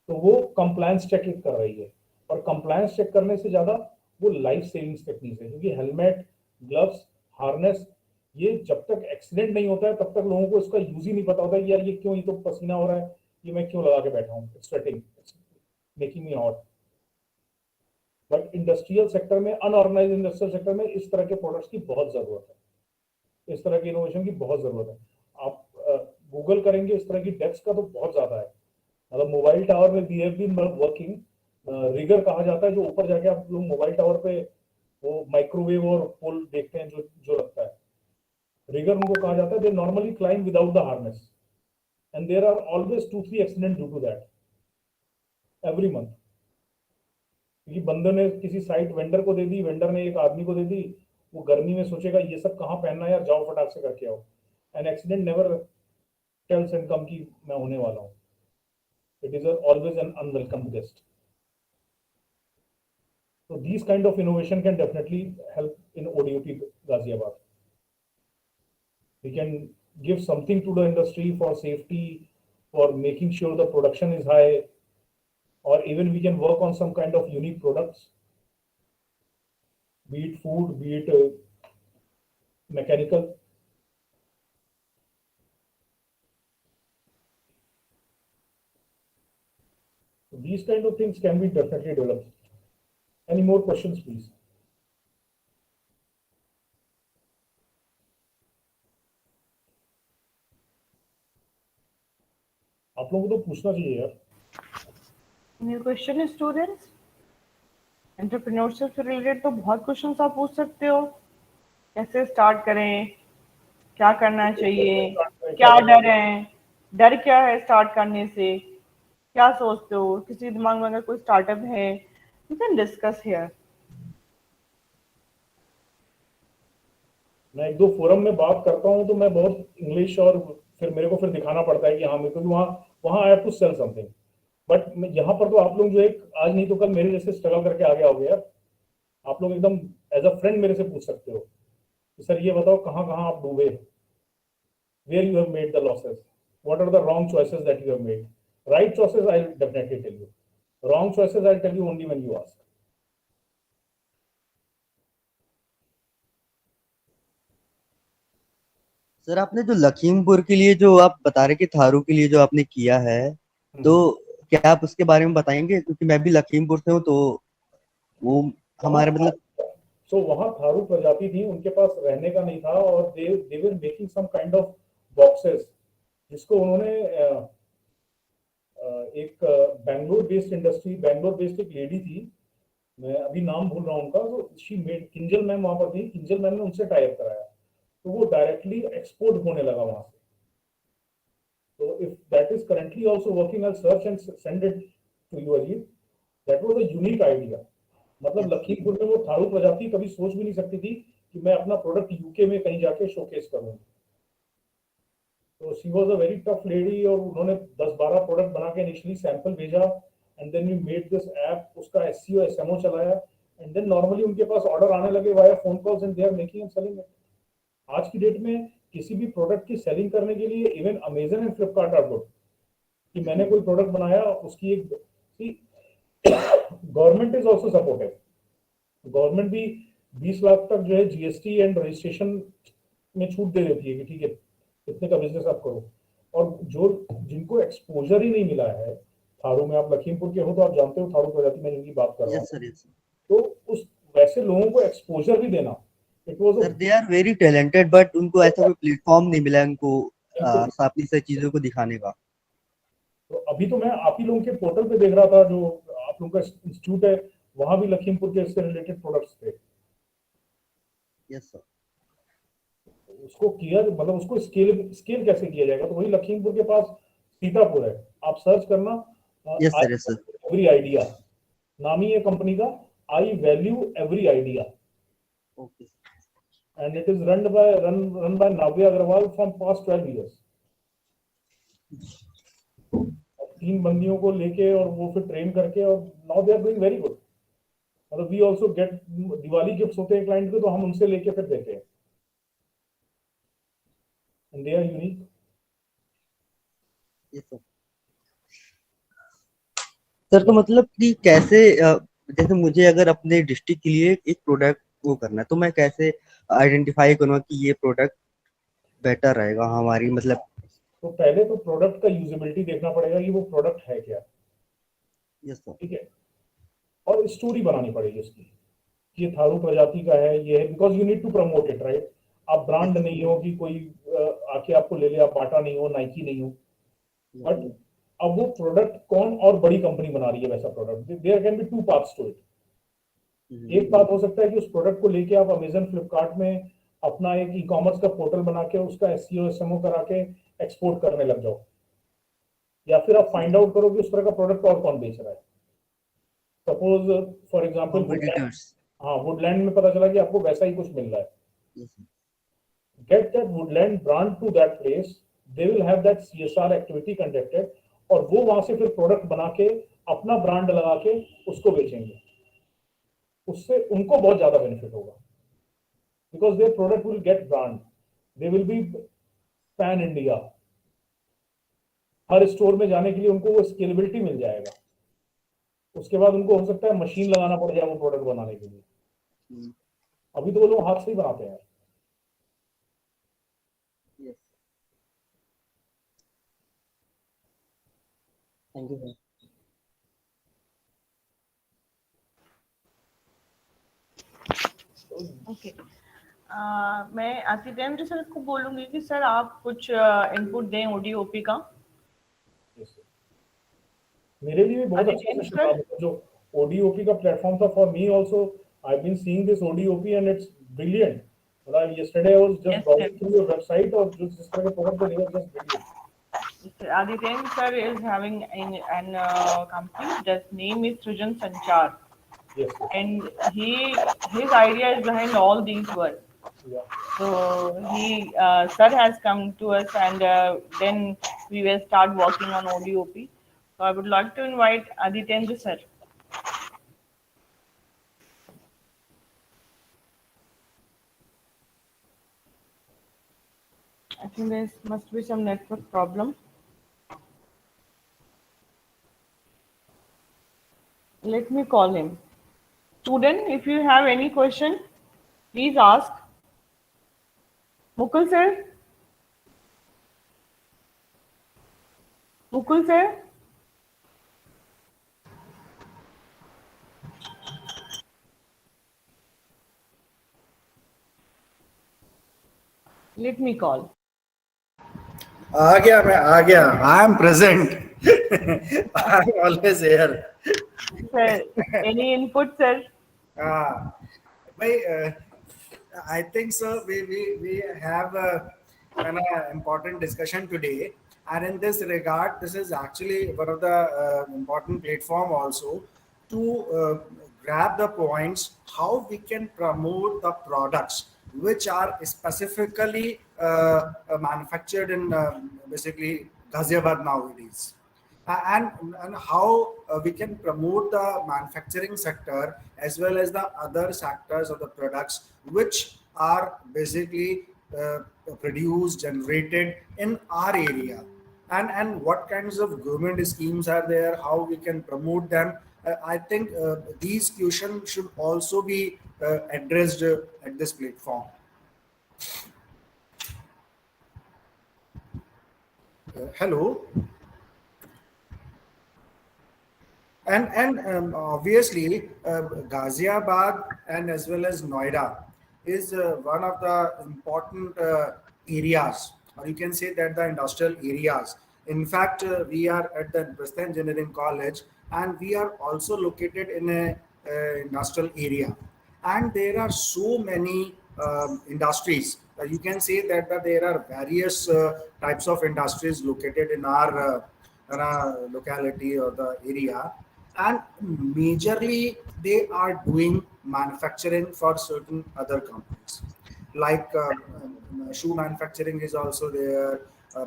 तो वो कंप्लायंस चेक कर रही है, और कंप्लायंस चेक करने से ज्यादा वो लाइफ सेविंग्स टेक्निक है, क्योंकि हेलमेट, ग्लव्स, हार्नेस, ये जब तक एक्सीडेंट नहीं होता है तब तक लोगों को इसका यूज ही नहीं पता होता है। यार ये क्यों, ये तो पसीना हो रहा है, ये मैं क्यों लगा के बैठा हूँ, it's sweating, it's making me hot. But industrial sector में, अनऑर्गेनाइज इंडस्ट्रियल सेक्टर में इस तरह के प्रोडक्ट्स की बहुत जरूरत है, इस तरह के इनोवेशन की बहुत जरूरत है। आप गूगल करेंगे इस तरह की डेप्थ का तो बहुत ज्यादा है। मतलब मोबाइल टावर में we have been working, rigger कहा जाता है जो ऊपर जाके आप लोग मोबाइल टावर पे वो माइक्रोवेव और पोल देखते हैं जो जो लगता है, रिगर उनको कहा जाता है। They normally climb without the harness and there are always 2-3 accident due to that every month. क्योंकि बंदे ने किसी साइट वेंडर को दे दी, वेंडर ने एक आदमी को दे दी, वो गर्मी में सोचेगा ये सब कहाँ पहनना है यार, जाओ फटाक से करके आओ। An accident never tells and come की मैं होने वाला हूँ। It is always an unwelcome guest. So these kind of innovation can definitely help in ODOP Ghaziabad. We can give something to the industry for safety, for making sure the production is high, or even we can work on some kind of unique products, be it food, be it mechanical. So these kind of things can be definitely developed. Any more questions, please? आप लोगों को तो पूछना चाहिए यार। Any question students? Entrepreneurship से related तो बहुत क्वेश्चंस आप पूछ सकते हो। कैसे स्टार्ट करें, क्या करना चाहिए, क्या डर है, डर क्या है स्टार्ट करने से, क्या सोचते हो, किसी दिमाग में अगर कोई स्टार्टअप है, यू कैन डिस्कस हियर। मैं एक दो फोरम में बात करता हूँ तो मैं बहुत इंग्लिश, और फिर मेरे को फिर दिखाना पड़ता है कि हाँ, क्योंकि वहाँ वहाँ I have to sell something. But यहाँ पर तो आप लोग जो एक आज नहीं तो कल मेरे जैसे स्ट्रगल करके आगे आओगे यार, आप लोग एकदम एज अ फ्रेंड मेरे से पूछ सकते हो कि सर ये बताओ कहाँ कहाँ आप डूबे, where you have made the losses, what are the wrong choices that you have made. Right choices I definitely tell you, wrong choices I tell you only when you ask. Sir आपने जो लखीमपुर के लिए जो आप बता रहे कि थारू के लिए जो आपने किया है, तो क्या आप उसके बारे में बताएंगे, क्योंकि मैं भी लखीमपुर से हूँ, तो वो हमारे मतलब। सो वहाँ थारू प्रजाति थी, उनके पास रहने का नहीं था, और they were making some kind of boxes, जिसको उन्होंने एक Bangalore based industry, Bangalore based एक लेडी थी, मैं अभी नाम भूल रहा हूँ उनका, तो शी मेड, किंजल मैम वहां पर थी, किंजल मैम ने उनसे टाई अप कराया, तो वो डायरेक्टली एक्सपोर्ट होने लगा वहां से। तो if that is currently also working, I search and send it to you Ajit. That was a unique idea. मतलब लखीमपुर में वो थारू प्रजाति कभी सोच भी नहीं सकती थी कि मैं अपना प्रोडक्ट यूके में कहीं जाके शोकेस करूंगी। तो she was a very tough lady, और उन्होंने 10-12 प्रोडक्ट बना के इनिशियली सैंपल भेजा, and then we made this app, उसका एसईओ एसएमओ चलाया, एंड देन नॉर्मली उनके पास ऑर्डर आने लगे via phone calls, and they are making and selling it. आज की डेट में किसी भी प्रोडक्ट की सेलिंग करने के लिए even Amazon and Flipkart are good, कि मैंने कोई प्रोडक्ट बनाया, उसकी एक government is also supportive. Government भी 20 लाख तक जो है जीएसटी एंड रजिस्ट्रेशन में छूट दे देती है कि ठीक है इतने का बिजनेस आप करो। और जो जिनको एक्सपोजर ही नहीं मिला है, थारू में, आप लखीमपुर के हो तो आप जानते हो थारू प्रजाति में जिनकी बात कर रहा हूँ, यस सर, यस तो उस वैसे लोगों को एक्सपोजर भी देना, it was sir. They are very talented, but उनको ऐसा कोई प्लेटफॉर्म नहीं मिला उनको बिल्कुल। अपनी सारी चीजों को दिखाने का। तो अभी तो मैं आप ही लोगों के पोर्टल पे देख रहा था, जो आप लोगों का इंस्टीट्यूट है, वहां भी लखीमपुर के इससे रिलेटेड प्रोडक्ट्स थे। Yes sir. उसको किया, मतलब उसको स्केल स्केल कैसे किया जाएगा, तो वही लखीमपुर के पास सीतापुर है, आप सर्च करना। Yes sir, yes sir. Every idea नाम ही है कंपनी का, I value every idea, okay. And it is run by Navya Agarwal from past 12 years। 3 बंदियों को लेके और वो फिर ट्रेन करके, और now they are doing very good. मतलब we also get Diwali gifts होते हैं क्लाइंट के, तो हम उनसे लेके फिर देते हैं, and they are unique. Yes sir. Sir तो मतलब कि कैसे जैसे मुझे अगर अपने डिस्ट्रिक्ट के लिए एक प्रोडक्ट वो करना है, तो मैं कैसे आइडेंटिफाई करूँगा कि ये प्रोडक्ट बेटर रहेगा हमारी, मतलब। तो पहले तो प्रोडक्ट का यूजेबिलिटी देखना पड़ेगा कि वो प्रोडक्ट है क्या। Yes sir. ठीक है, और स्टोरी बनानी पड़ेगी उसकी, ये थारू प्रजाति का है, ये है, because you need to promote it, right. आप ब्रांड नहीं हो कि कोई आके आपको ले ले, आप बाटा नहीं हो, नाइकी नहीं हो, बट अब वो प्रोडक्ट कौन और बड़ी कंपनी बना रही है वैसा product, there can be 2 parts to it. एक बात हो सकता है कि उस प्रोडक्ट को लेके आप अमेजन फ्लिपकार्ट में अपना एक ई कॉमर्स का पोर्टल बना के उसका एसईओ एसएमओ करा के एक्सपोर्ट करने लग जाओ, या फिर आप फाइंड आउट करो कि उस तरह का प्रोडक्ट और कौन बेच रहा है। Suppose for example competitors. हाँ, वुडलैंड में पता चला कि आपको वैसा ही कुछ मिल रहा है, yes sir. get that woodland brand to that place, they will have that CSR activity conducted, और वो वहां से फिर प्रोडक्ट बना के अपना ब्रांड लगा के उसको बेचेंगे, उससे उनको बहुत ज्यादा बेनिफिट होगा, because their product will get brand, they will be pan India, her store में जाने के लिए उनको वो स्केलेबिलिटी मिल जाएगा। उसके बाद उनको हो सकता है मशीन लगाना पड़ जाए वो प्रोडक्ट बनाने के लिए, अभी तो वो लोग हाथ से ही बनाते हैं। Yes, thank you sir. Okay, मैं आतिदेंद्र सर को बोलूंगी कि सर आप कुछ इनपुट दें ओडीओपी का। मेरे लिए भी बहुत अच्छा आतिदेंद्र सेशन था, सर, जो ओडीओपी का प्लेटफॉर्म था, for me also I have been seeing this ODOP and it's brilliant. मतलब yesterday I was just Yes, browsing sir. Through your website, और जो जिस तरह के प्रोडक्ट थे, they were just brilliant. Aditya sir is having an company. His name is Srijan Sanchar, Yes, yes. and his idea is behind all these work. Yeah. So sir has come to us, and then we will start working on ODOP. So I would like to invite Aditya sir. I think there must be some network problem. Let me call him. Student, if you have any question, please ask. Mukul sir? Mukul sir? Let me call. आ गया, मैं आ गया, I am present, I am always here. Sir, any input, sir? I think so. We have an important discussion today, and in this regard, this is actually one of the important platform also to grab the points how we can promote the products which are specifically manufactured in basically Ghaziabad nowadays. And how we can promote the manufacturing sector as well as the other sectors of the products which are basically produced, generated in our area. and what kinds of government schemes are there, how we can promote them. I think these questions should also be addressed at this platform. Hello. And obviously, Ghaziabad and as well as Noida is one of the important areas, or you can say that the industrial areas. In fact, we are at the Prastha Engineering College, and we are also located in a industrial area, and there are so many industries. You can say that there are various types of industries located in our locality or the area, and majorly they are doing manufacturing for certain other companies, like shoe manufacturing is also there,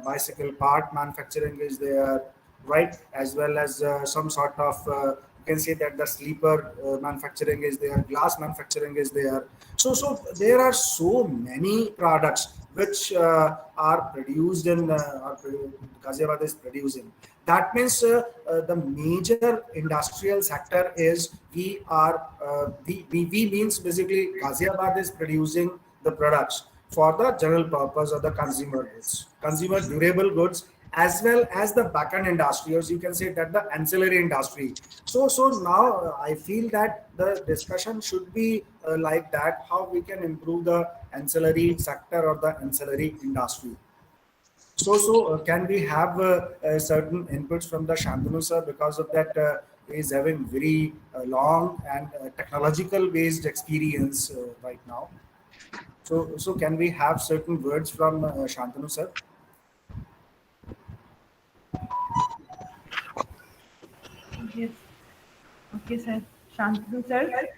bicycle part manufacturing is there, right, as well as some sort of you can say that the sleeper manufacturing is there, glass manufacturing is there. So there are so many products which are produced in Ghaziabad is producing. That means the major industrial sector is we means basically Ghaziabad is producing the products for the general purpose of the consumer goods, consumer durable goods, as well as the backend industry, or you can say that the ancillary industry. So now I feel that the discussion should be like that, how we can improve the ancillary sector or the ancillary industry. So can we have certain inputs from the Shantanu sir, because of that he is having very long and technological based experience right now. So can we have certain words from Shantanu sir? Yes. Okay, sir. Shantanu sir.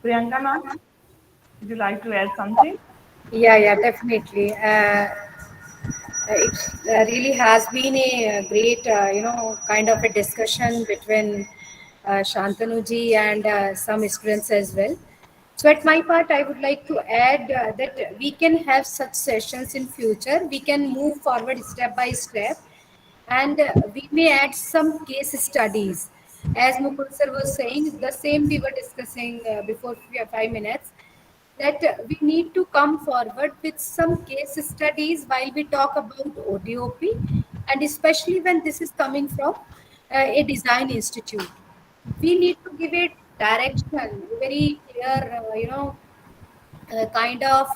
Priyanka ma'am, would you like to add something? Yeah, definitely. It really has been a great, kind of a discussion between Shantanuji and some students as well. So at my part, I would like to add that we can have such sessions in future. We can move forward step by step, and we may add some case studies. As Mukul sir was saying, the same we were discussing before 5 minutes, that we need to come forward with some case studies while we talk about ODOP, and especially when this is coming from a design institute. We need to give it direction, very clear, kind of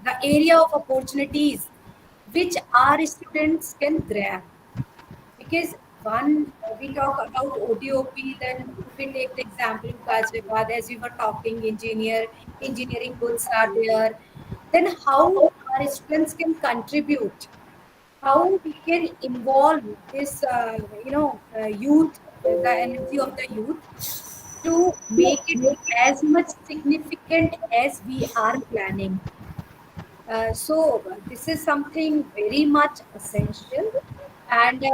the area of opportunities which our students can grab. Because one, we talk about ODOP, then if we take the example of Ghaziabad, as we were talking, engineering goods are there, then how our students can contribute, how we can involve this, youth, the energy of the youth, to make it as much significant as we are planning. So this is something very much essential, and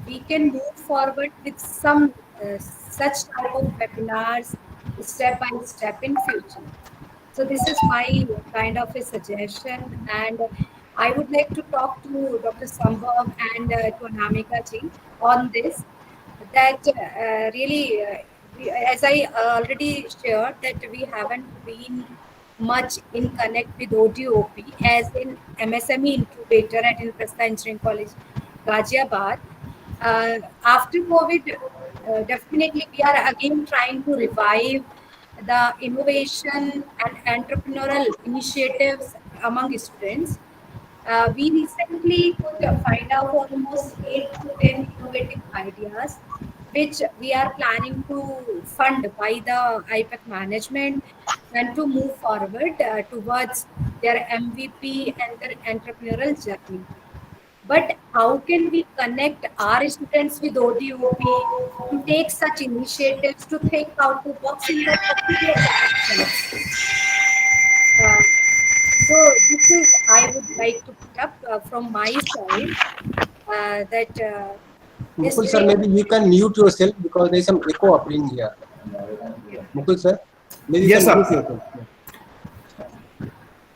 we can move forward with some such type of webinars step by step in future. So this is my kind of a suggestion, and I would like to talk to Dr. Sambhav and to Anamika ji on this. That really, as I already shared, that we haven't been much in connect with ODOP as in MSME incubator at Prastha Engineering College, Ghaziabad. After COVID, definitely we are again trying to revive the innovation and entrepreneurial initiatives among students. We recently could find out almost 8 to 10 innovative ideas, which we are planning to fund by the IPEC management and to move forward towards their MVP and their entrepreneurial journey. But how can we connect our students with ODOP to take such initiatives, to think out the box in the particular directions? Uh, so this is I would like to put up from my side, that is Mukul sir, very maybe you can mute yourself because there is some echo appearing here. Mukul sir, maybe you Yes, can sir. mute yourself.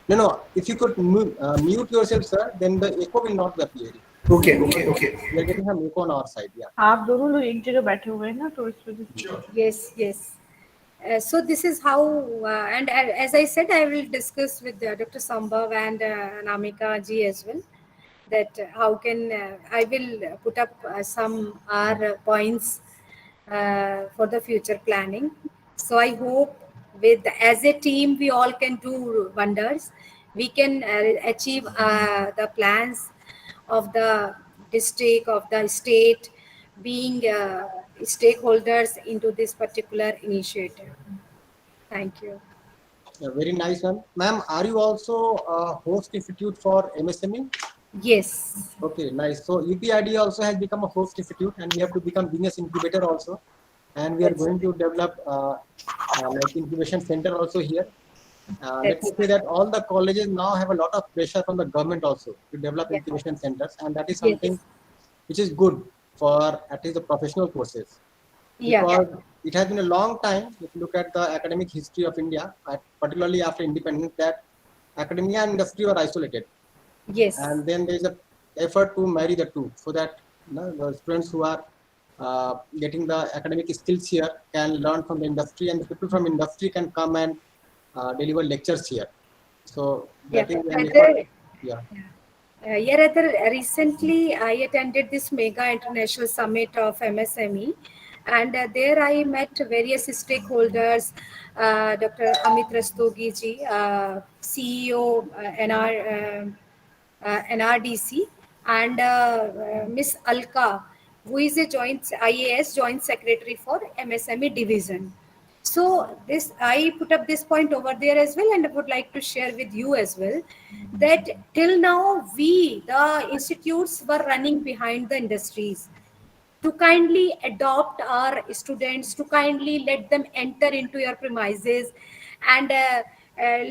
Yeah. No. If you could mute yourself, sir, then the echo will not be appearing. Okay, okay, okay. We are getting some echo on our side. Yeah. आप दोनों लोग एक जगह बैठे हुए हैं ना, तो इस वजह से Yes, yes. So this is how, and as I said, I will discuss with Dr. Sambhav and Anamika ji as well, that how can I will put up some our points for the future planning. So I hope with as a team we all can do wonders. We can achieve the plans of the district, of the state, being stakeholders into this particular initiative. Thank you. Very nice one. Ma'am, are you also a host institute for MSME? Yes. Okay, nice. So UPID also has become a host institute, and we have to become business incubator also. And we are That's going to develop like incubation center also here. Let me That's say that all the colleges now have a lot of pressure from the government also to develop Yeah. incubation centers, and that is Yes. something which is good for at least the professional courses. Yeah. Because it has been a long time, if you look at the academic history of India, particularly after independence, that academia and industry were isolated. Yes. And then there is a effort to marry the two, so that the students who are getting the academic skills here can learn from the industry, and the people from industry can come and deliver lectures here. So Yeah. that is an Rather, effort. Yeah. rather recently I attended this mega international summit of MSME, and there I met various stakeholders, Dr. Amit Rastogi ji, CEO, NRDC, and Miss Alka, who is a joint IAS joint secretary for MSME division. So this I put up this point over there as well, and I would like to share with you as well that till now we the institutes were running behind the industries to kindly adopt our students, to kindly let them enter into your premises, and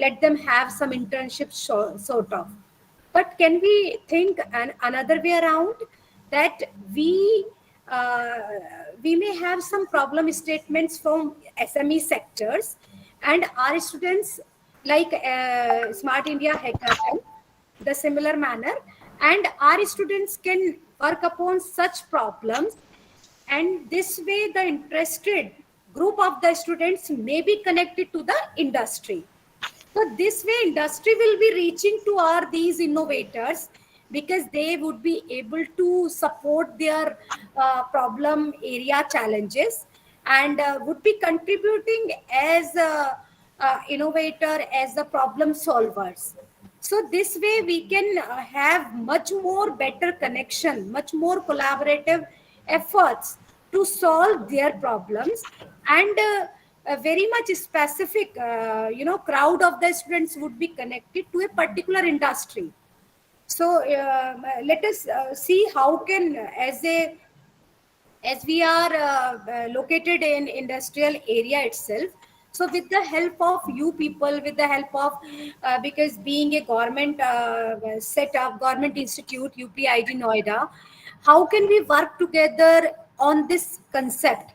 let them have some internship sort of. But can we think another way around, that we uh, we may have some problem statements from SME sectors, and our students like Smart India Hackathon, the similar manner, and our students can work upon such problems, and this way the interested group of the students may be connected to the industry. So this way industry will be reaching to our these innovators, because they would be able to support their problem area challenges, and would be contributing as a, innovator, as the problem solvers. So this way we can have much more better connection, much more collaborative efforts to solve their problems, and a very much specific crowd of the students would be connected to a particular industry. So let us see how can as we are located in industrial area itself, so with the help of you people, with the help of because being a government set up government institute UPID Noida, how can we work together on this concept?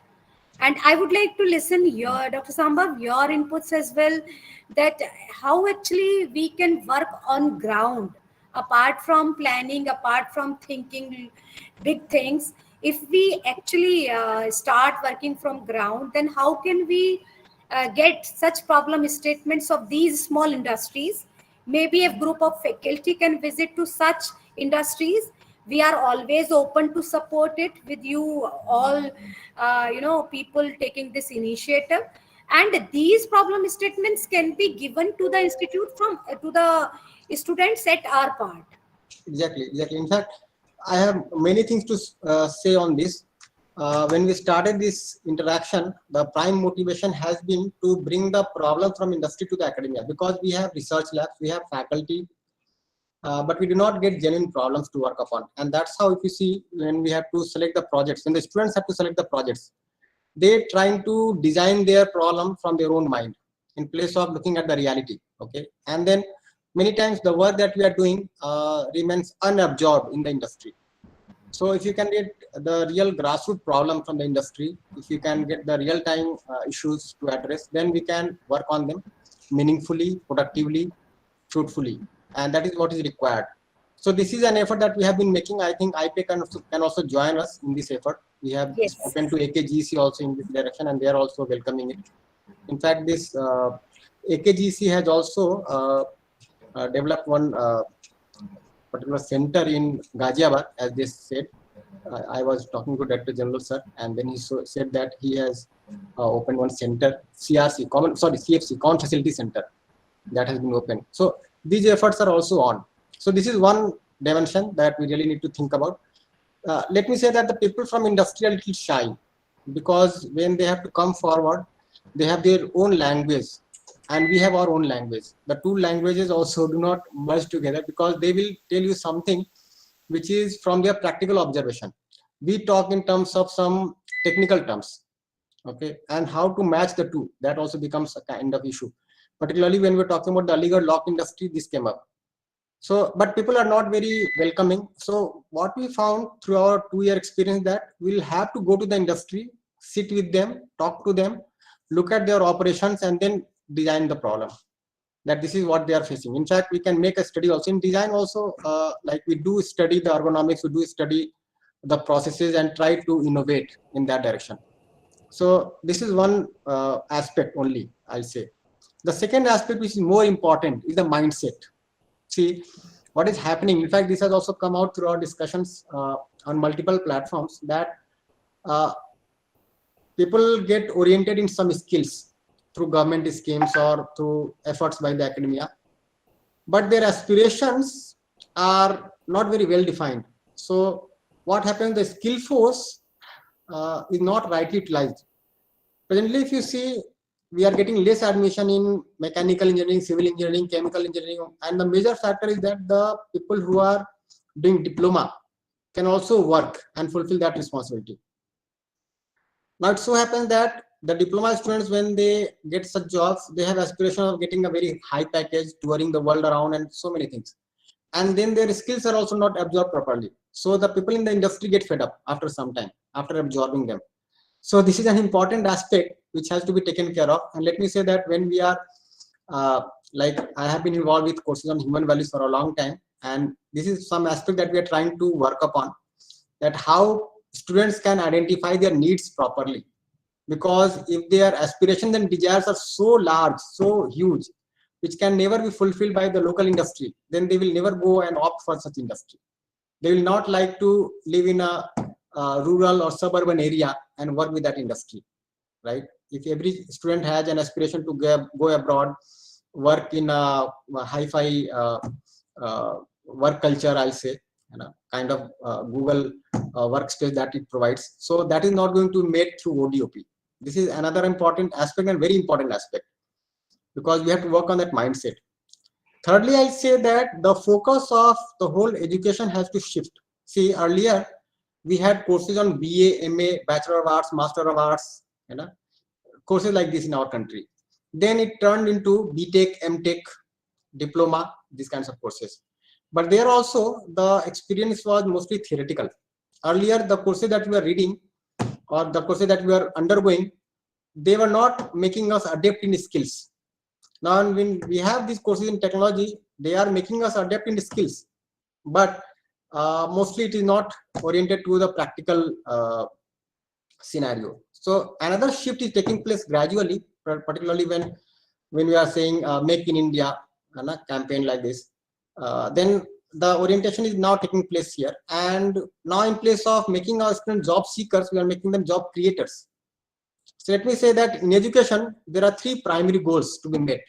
And I would like to listen your Dr. Sambhav, your inputs as well, that how actually we can work on ground, apart from planning, apart from thinking big things. If we actually start working from ground, then how can we get such problem statements of these small industries? Maybe a group of faculty can visit to such industries. We are always open to support it with you all, people taking this initiative, and these problem statements can be given to the institute from to the students at our part. Exactly. In fact, I have many things to say on this. When we started this interaction, the prime motivation has been to bring the problem from industry to the academia, because we have research labs, we have faculty, but we do not get genuine problems to work upon. And that's how, if you see, when we have to select the projects, when the students have to select the projects, they trying to design their problem from their own mind in place of looking at the reality. Okay, and then many times the work that we are doing remains unabsorbed in the industry. So if you can get the real grassroots problem from the industry, if you can get the real time issues to address, then we can work on them meaningfully, productively, fruitfully, and that is what is required. So this is an effort that we have been making. I think IPA can also join us in this effort. We have Yes. spoken to AKGC also in this direction, and they are also welcoming it. In fact, this AKGC has also developed one particular center in Ghaziabad, as they said. I was talking to Director General Sir, and then he said that he has opened one center, CFC, Common Facility Center, that has been opened. So these efforts are also on. So this is one dimension that we really need to think about. Let me say that the people from industry are a little shy, because when they have to come forward, they have their own language, and we have our own language. The two languages also do not merge together, because they will tell you something which is from their practical observation. We talk in terms of some technical terms, okay, and how to match the two, that also becomes a kind of issue. Particularly when we're talking about the Aligarh lock industry, this came up. So, but people are not very welcoming. So what we found through our 2-year experience, that we'll have to go to the industry, sit with them, talk to them, look at their operations, and then design the problem. That this is what they are facing. In fact, we can make a study also in design also, like we do study the ergonomics, we do study the processes and try to innovate in that direction. So this is one aspect only, I'll say. The second aspect, which is more important, is the mindset. See what is happening. In fact, this has also come out through our discussions on multiple platforms, that people get oriented in some skills through government schemes or through efforts by the academia, but their aspirations are not very well defined. So what happens, the skill force is not rightly utilized. Presently, if you see, we are getting less admission in mechanical engineering, civil engineering, chemical engineering, and the major factor is that the people who are doing diploma can also work and fulfill that responsibility. Now it so happens that the diploma students, when they get such jobs, they have aspiration of getting a very high package, touring the world around, and so many things. And then their skills are also not absorbed properly. So the people in the industry get fed up after some time, after absorbing them. So this is an important aspect which has to be taken care of. And let me say that when we are, like I have been involved with courses on human values for a long time, and this is some aspect that we are trying to work upon, that how students can identify their needs properly. Because if their aspirations and desires are so large, so huge, which can never be fulfilled by the local industry, then they will never go and opt for such industry. They will not like to live in a rural or suburban area and work with that industry, right? If every student has an aspiration to go abroad, work in a hi-fi work culture, I'll say, kind of Google workspace that it provides. So that is not going to be made through ODOP. This is another important aspect, and very important aspect, because we have to work on that mindset. Thirdly, I'll say that the focus of the whole education has to shift. See, earlier we had courses on BA, MA, Bachelor of Arts, Master of Arts, courses like this in our country. Then it turned into BTech, MTech, diploma, these kinds of courses. But there also the experience was mostly theoretical. Earlier, the courses that we were reading or the courses that we are undergoing, they were not making us adept in skills. Now, when we have these courses in technology, they are making us adept in skills, but mostly it is not oriented to the practical scenario. So another shift is taking place gradually, particularly when we are saying Make in India, campaign like this, then the orientation is now taking place here. And now in place of making our students job seekers, we are making them job creators. So let me say that in education, there are 3 primary goals to be met,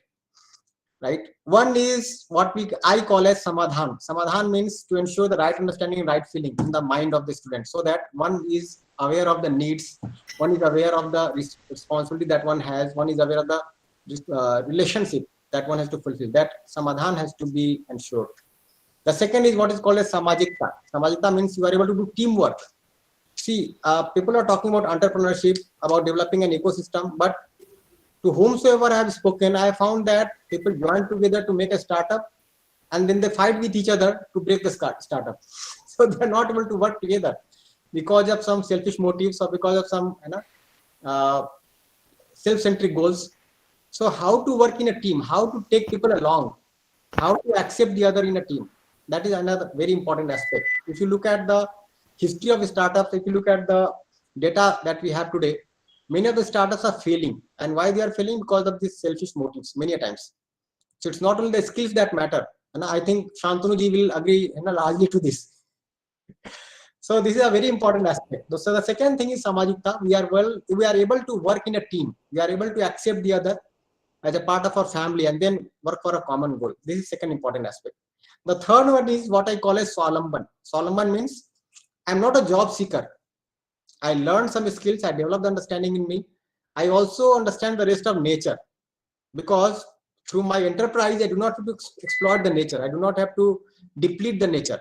right? One is what I call as samadhan. Samadhan means to ensure the right understanding and right feeling in the mind of the student, so that one is aware of the needs, one is aware of the responsibility that one has, one is aware of the relationship that one has to fulfill. That samadhan has to be ensured. The second is what is called as samajikta. Samajikta means you are able to do teamwork. See, people are talking about entrepreneurship, about developing an ecosystem, but to whomsoever I have spoken, I have found that people join together to make a startup, and then they fight with each other to break the startup. So they are not able to work together because of some selfish motives or because of some self-centric goals. So how to work in a team, how to take people along, how to accept the other in a team. That is another very important aspect. If you look at the history of startups, if you look at the data that we have today, many of the startups are failing. And why they are failing? Because of these selfish motives many a times. So it's not only the skills that matter. And I think Shantanu ji will agree largely to this. So this is a very important aspect. So the second thing is samajikta. We are able to work in a team. We are able to accept the other as a part of our family and then work for a common goal. This is second important aspect. The third one is what I call as Swalamban. Swalamban means I'm not a job seeker. I learned some skills. I developed understanding in me. I also understand the rest of nature, because through my enterprise, I do not have to exploit the nature. I do not have to deplete the nature.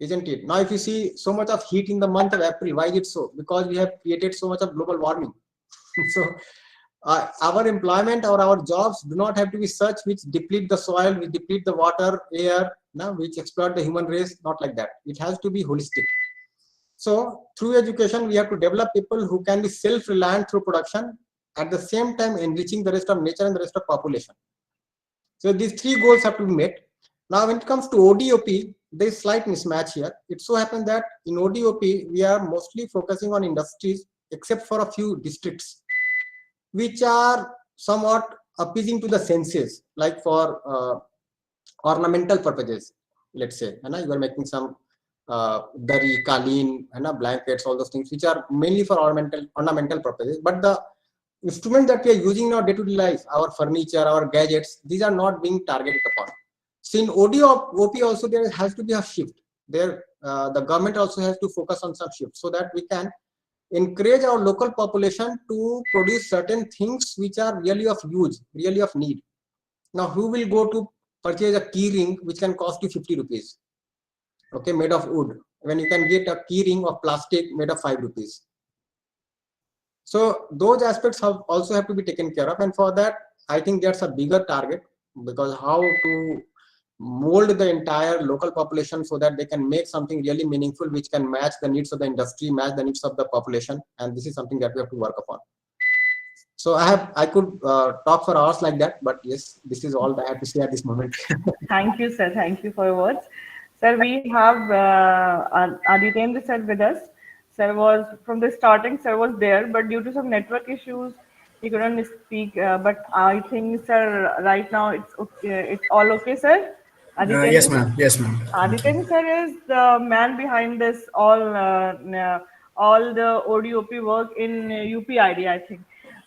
Isn't it? Now, if you see so much of heat in the month of April, why is it so? Because we have created so much of global warming. So our employment or our jobs do not have to be such which deplete the soil, which deplete the water, air, which exploit the human race. Not like that. It has to be holistic. So through education, we have to develop people who can be self-reliant through production, at the same time enriching the rest of nature and the rest of population. So these three goals have to be met. Now, when it comes to ODOP, there is slight mismatch here. It so happens that in ODOP, we are mostly focusing on industries, except for a few districts, which are somewhat appeasing to the senses, like for ornamental purposes. Let's say, you are making some dari, kaleen, blankets, all those things, which are mainly for ornamental purposes. But the instrument that we are using in our day-to-day life, our furniture, our gadgets, these are not being targeted upon. So in ODOP also there has to be a shift. There, the government also has to focus on some shift so that we can encourage our local population to produce certain things which are really of use, really of need. Now, who will go to purchase a key ring which can cost you 50 rupees? Okay, made of wood, when you can get a key ring of plastic made of 5 rupees. So those aspects also have to be taken care of, and for that I think that's a bigger target, because how to mold the entire local population so that they can make something really meaningful which can match the needs of the industry, match the needs of the population, and this is something that we have to work upon. So I could talk for hours like that, but yes, this is all that I have to say at this moment. Thank you, sir. Thank you for your words. Sir, we have Aditendra sir with us. Sir was, from the starting, sir was there, but due to some network issues, he couldn't speak. But I think, sir, right now it's okay. It's all okay, sir? Yes, ma'am. Yes, ma'am. Aditendra sir is the man behind this all the ODOP work in UPID, I think.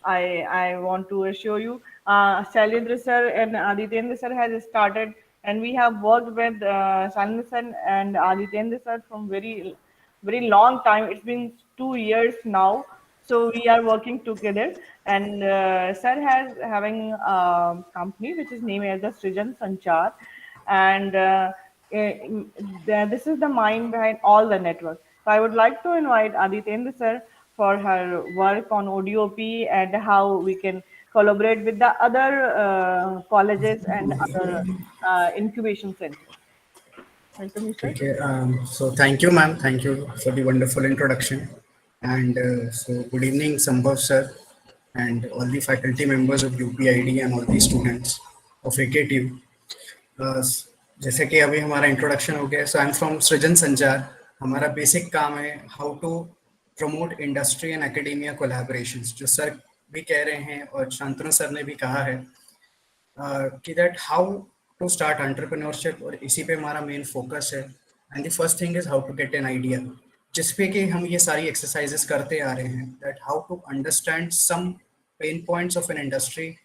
I want to assure you, Shailendra sir and Aditendra sir has started, and we have worked with Shailendra sir and Aditendra sir from very long time. It's been 2 years now, so we are working together. And sir has having a company which is named as the Srijan Sanchar, and this is the mind behind all the network. So I would like to invite Aditendra sir for her work on ODOP and how we can collaborate with the other colleges and other incubation centers. Welcome, you, sir. Okay, so thank you, ma'am. Thank you for the wonderful introduction. And so good evening, Sambhav sir, and all the faculty members of UPID and all the students of AKTU. जैसे कि अभी हमारा introduction हो गया, सो I am from सृजन संचार. हमारा basic काम है how to promote industry and academia collaborations, जो सर भी कह रहे हैं और शांतनु सर ने भी कहा है कि that how to start entrepreneurship, और इसी पे हमारा मेन फोकस है. And the first thing is how to get an idea, जिस पे कि हम ये सारी एक्सरसाइजेस करते आ रहे हैं, that how to understand some pain points of an industry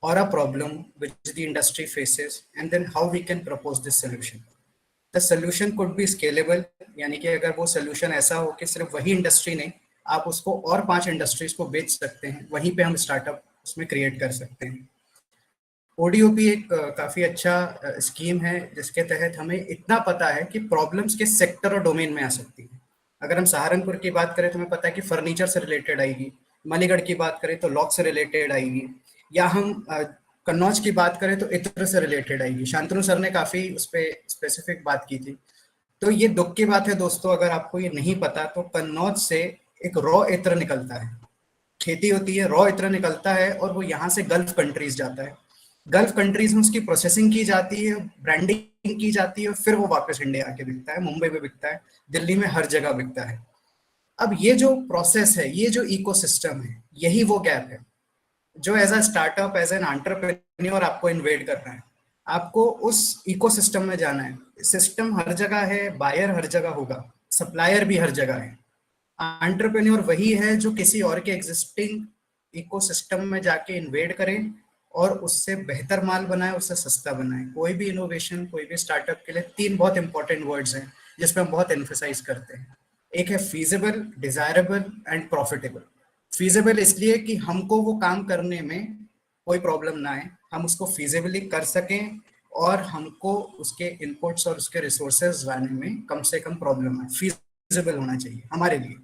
or a problem which the industry faces, and then how we can propose this solution. The solution could be scalable, यानी कि अगर वो solution ऐसा हो कि सिर्फ वही industry नहीं, आप उसको और 5 industries को बेच सकते हैं, वहीं पे हम startup उसमें create कर सकते हैं. ODOP एक काफ़ी अच्छा स्कीम है जिसके तहत हमें इतना पता है कि प्रॉब्लम्स किस सेक्टर और डोमेन में आ सकती है. अगर हम सहारनपुर की बात करें तो हमें पता है कि फर्नीचर से रिलेटेड आएगी, मणिगढ़ की बात करें तो लॉक से रिलेटेड आएगी, या हम कन्नौज की बात करें तो इत्र से रिलेटेड आएगी. शांतनु सर ने काफ़ी उस पर स्पेसिफिक बात की थी. तो ये दुख की बात है दोस्तों, अगर आपको ये नहीं पता तो कन्नौज से एक रॉ इत्र निकलता है, खेती होती है, रॉ इत्र निकलता है और वो यहाँ से गल्फ कंट्रीज जाता है. गल्फ कंट्रीज में उसकी प्रोसेसिंग की जाती है, ब्रांडिंग की जाती है, फिर वो वापस इंडिया आके बिकता है, मुंबई में बिकता है, दिल्ली में हर जगह बिकता है। अब ये जो प्रोसेस है, ये जो इकोसिस्टम है, यही वो गैप है जो as a startup, as an entrepreneur आपको इन्वेट करना है। आपको उस इकोसिस्टम में जाना है। सिस्टम हर जगह है, बायर हर जगह होगा, सप्लायर भी हर जगह है। एंटरप्रेन्योर वही है जो किसी और के एग्जिस्टिंग इकोसिस्टम में जाके इन्वेट करे और उससे बेहतर माल बनाए, उससे सस्ता बनाए। कोई भी इनोवेशन, कोई भी स्टार्टअप के लिए 3 बहुत इंपॉर्टेंट वर्ड्स हैं जिसपे हम बहुत एम्फेसाइज करते हैं। एक है feasible, desirable and profitable. Feasible इसलिए कि हमको वो काम करने में कोई प्रॉब्लम ना आए, हम उसको फीजिबली कर सकें और हमको उसके इनपुट्स और उसके रिसोर्सेज लाने में कम से कम प्रॉब्लम आए। फीजिबल होना चाहिए हमारे लिए।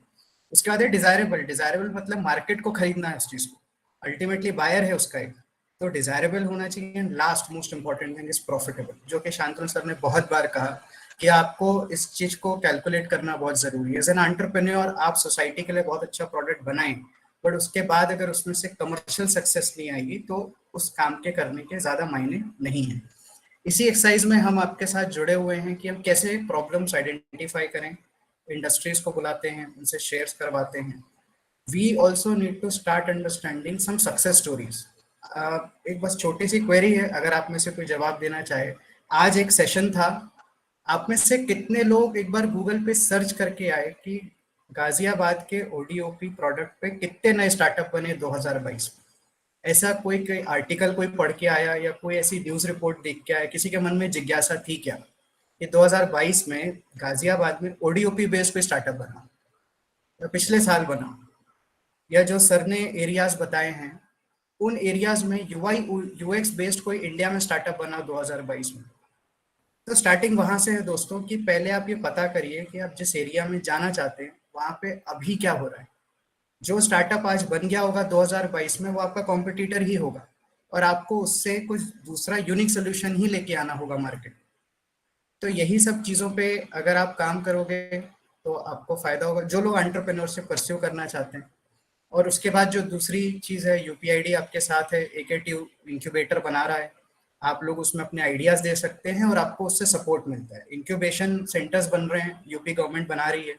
उसके बाद है डिजायरेबल। डिजायरेबल मतलब मार्केट को खरीदना है उस चीज को, अल्टीमेटली बायर है उसका एक, तो डिजायरेबल होना चाहिए। Last most important thing is profitable, जो कि शांतनु सर ने बहुत बार कहा कि आपको इस चीज को कैलकुलेट करना बहुत जरूरी है। एज एन एंटरप्रेन्योर आप सोसाइटी के लिए बहुत अच्छा प्रोडक्ट बनाएं, बट उसके बाद अगर उसमें से कमर्शियल सक्सेस नहीं आएगी तो उस काम के करने के ज्यादा मायने नहीं है। इसी एक्सरसाइज में हम आपके साथ जुड़े हुए हैं कि हम कैसे प्रॉब्लम्स आइडेंटिफाई करें, इंडस्ट्रीज को बुलाते हैं, उनसे शेयर्स करवाते हैं। We also need to start understanding some success stories. एक बस छोटी सी क्वेरी है, अगर आप में से कोई जवाब देना चाहे। आज एक सेशन था, आप में से कितने लोग एक बार गूगल पे सर्च करके आए कि गाजियाबाद के ओडीओपी प्रोडक्ट पे कितने नए स्टार्टअप बने 2022 में? ऐसा कोई आर्टिकल कोई पढ़ के आया या कोई ऐसी न्यूज रिपोर्ट देख के आया? किसी के मन में जिज्ञासा थी क्या कि 2022 में गाजियाबाद में ओडीओपी बेस्ड कोई स्टार्टअप बना, या पिछले साल बना, या जो सर ने एरियाज बताए हैं उन एरियाज में यूआई यूएक्स बेस्ड कोई इंडिया में स्टार्टअप बना 2022 में? तो स्टार्टिंग वहां से है दोस्तों कि पहले आप ये पता करिए कि आप जिस एरिया में जाना चाहते हैं वहां पे अभी क्या हो रहा है। जो स्टार्टअप आज बन गया होगा 2022 में वो आपका कॉम्पिटिटर ही होगा और आपको उससे कुछ दूसरा यूनिक सोल्यूशन ही लेके आना होगा मार्केट। तो यही सब चीज़ों पे अगर आप काम करोगे तो आपको फायदा होगा, जो लोग एंटरप्रेन्योरशिप परस्यू करना चाहते हैं। और उसके बाद जो दूसरी चीज़ है, यूपीआईडी आपके साथ है, एकेटी इंक्यूबेटर बना रहा है, आप लोग उसमें अपने आइडियाज़ दे सकते हैं और आपको उससे सपोर्ट मिलता है। इंक्यूबेशन सेंटर्स बन रहे हैं, यूपी गवर्नमेंट बना रही है,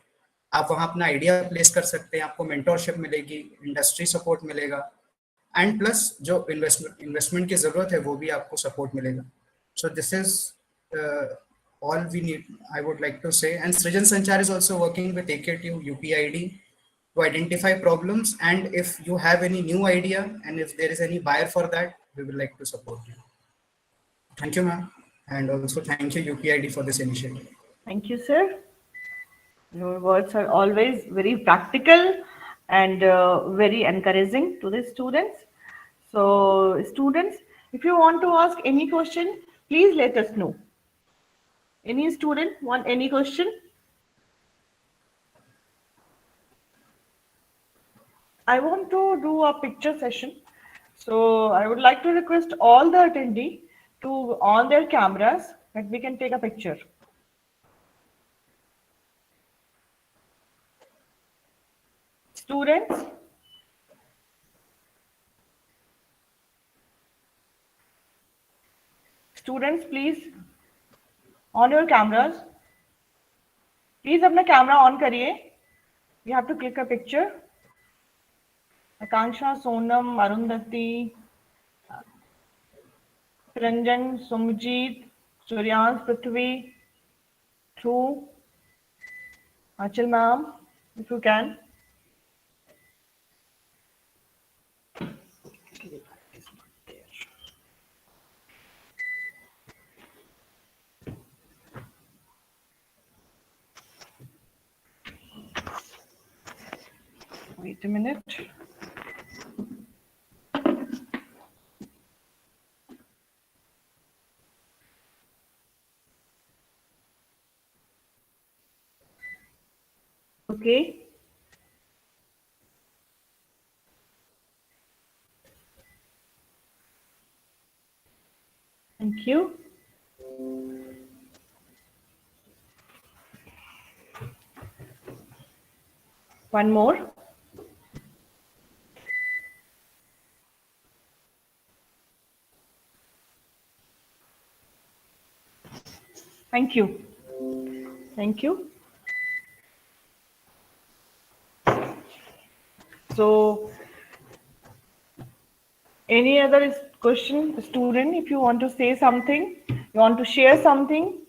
आप वहाँ अपना आइडिया प्लेस कर सकते हैं, आपको मेंटोरशिप मिलेगी, इंडस्ट्री सपोर्ट मिलेगा, एंड प्लस जो इन्वेस्टमेंट की ज़रूरत है वो भी आपको सपोर्ट मिलेगा। So this is all we need, I would like to say. And Srijan Sanchar is also working with AKTU UPID to identify problems, and if you have any new idea and if there is any buyer for that, we would like to support you. Thank you, ma'am, and also thank you UPID for this initiative. Thank you, sir. Your words are always very practical and very encouraging to the students. So, students, if you want to ask any question, please let us know. Any student want any question? I want to do a picture session. So I would like to request all the attendee to on their cameras that we can take a picture. Students, please on your cameras. Please अपना camera on करिए. You have to click a picture. Akanksha, Sonam, Arundhati, Ranjan, Sumjit, Suryansh, Prithvi, Dhruv, Achal ma'am, if you can. Wait a minute. Okay. Thank you. One more. Thank you. Thank you. So, any other question, student, if you want to say something, you want to share something?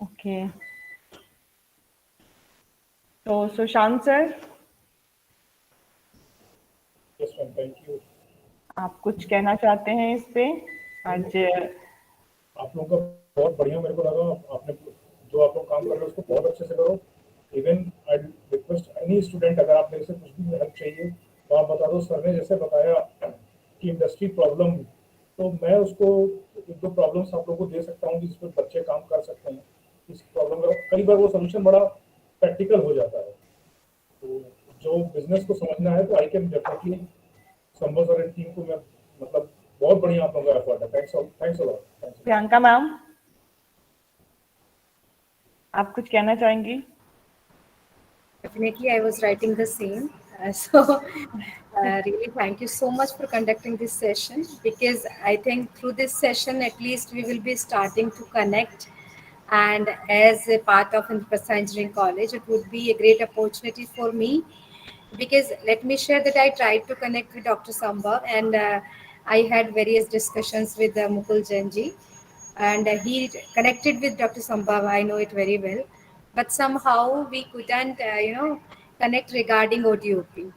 Okay. So, Sushant sir, Yes, ma'am. Thank you. आप कुछ कहना चाहते हैं इस पे? आज आप लोगों का बहुत बढ़िया मेरे को लगा। आपने जो आप लोग काम कर रहे हो उसको बहुत अच्छे से करो। Even I request any student, अगर आप मेरे से कुछ भी हेल्प चाहिए तो आप बता दो। सर ने जैसे बताया कि इंडस्ट्री प्रॉब्लम, तो मैं उसको एक दो प्रॉब्लम्स आप लोगों को दे सकता हूँ जिस पर बच्चे काम कर सकते हैं। इस प्रॉब्लम का कई बार वो सोल्यूशन बड़ा प्रैक्टिकल हो जाता है, तो जो बिजनेस को समझना है तो आई कैन डेफिनेटली संबोध और टीम को मैं मतलब बहुत बढ़िया आप लोगों का एफर्ट है। Thanks a lot. Priyanka ma'am, आप कुछ कहना चाहेंगी? Definitely, I was writing the same. Really, thank you so much for conducting this session, because I think through this session, at least we will be starting to connect. And as a part of Infrastructure Engineering College, it would be a great opportunity for me, because let me share that I tried to connect with Dr. Sambhav, and I had various discussions with Mukul Janji, and he connected with Dr. Sambhav. I know it very well, but somehow we couldn't, connect regarding ODOP.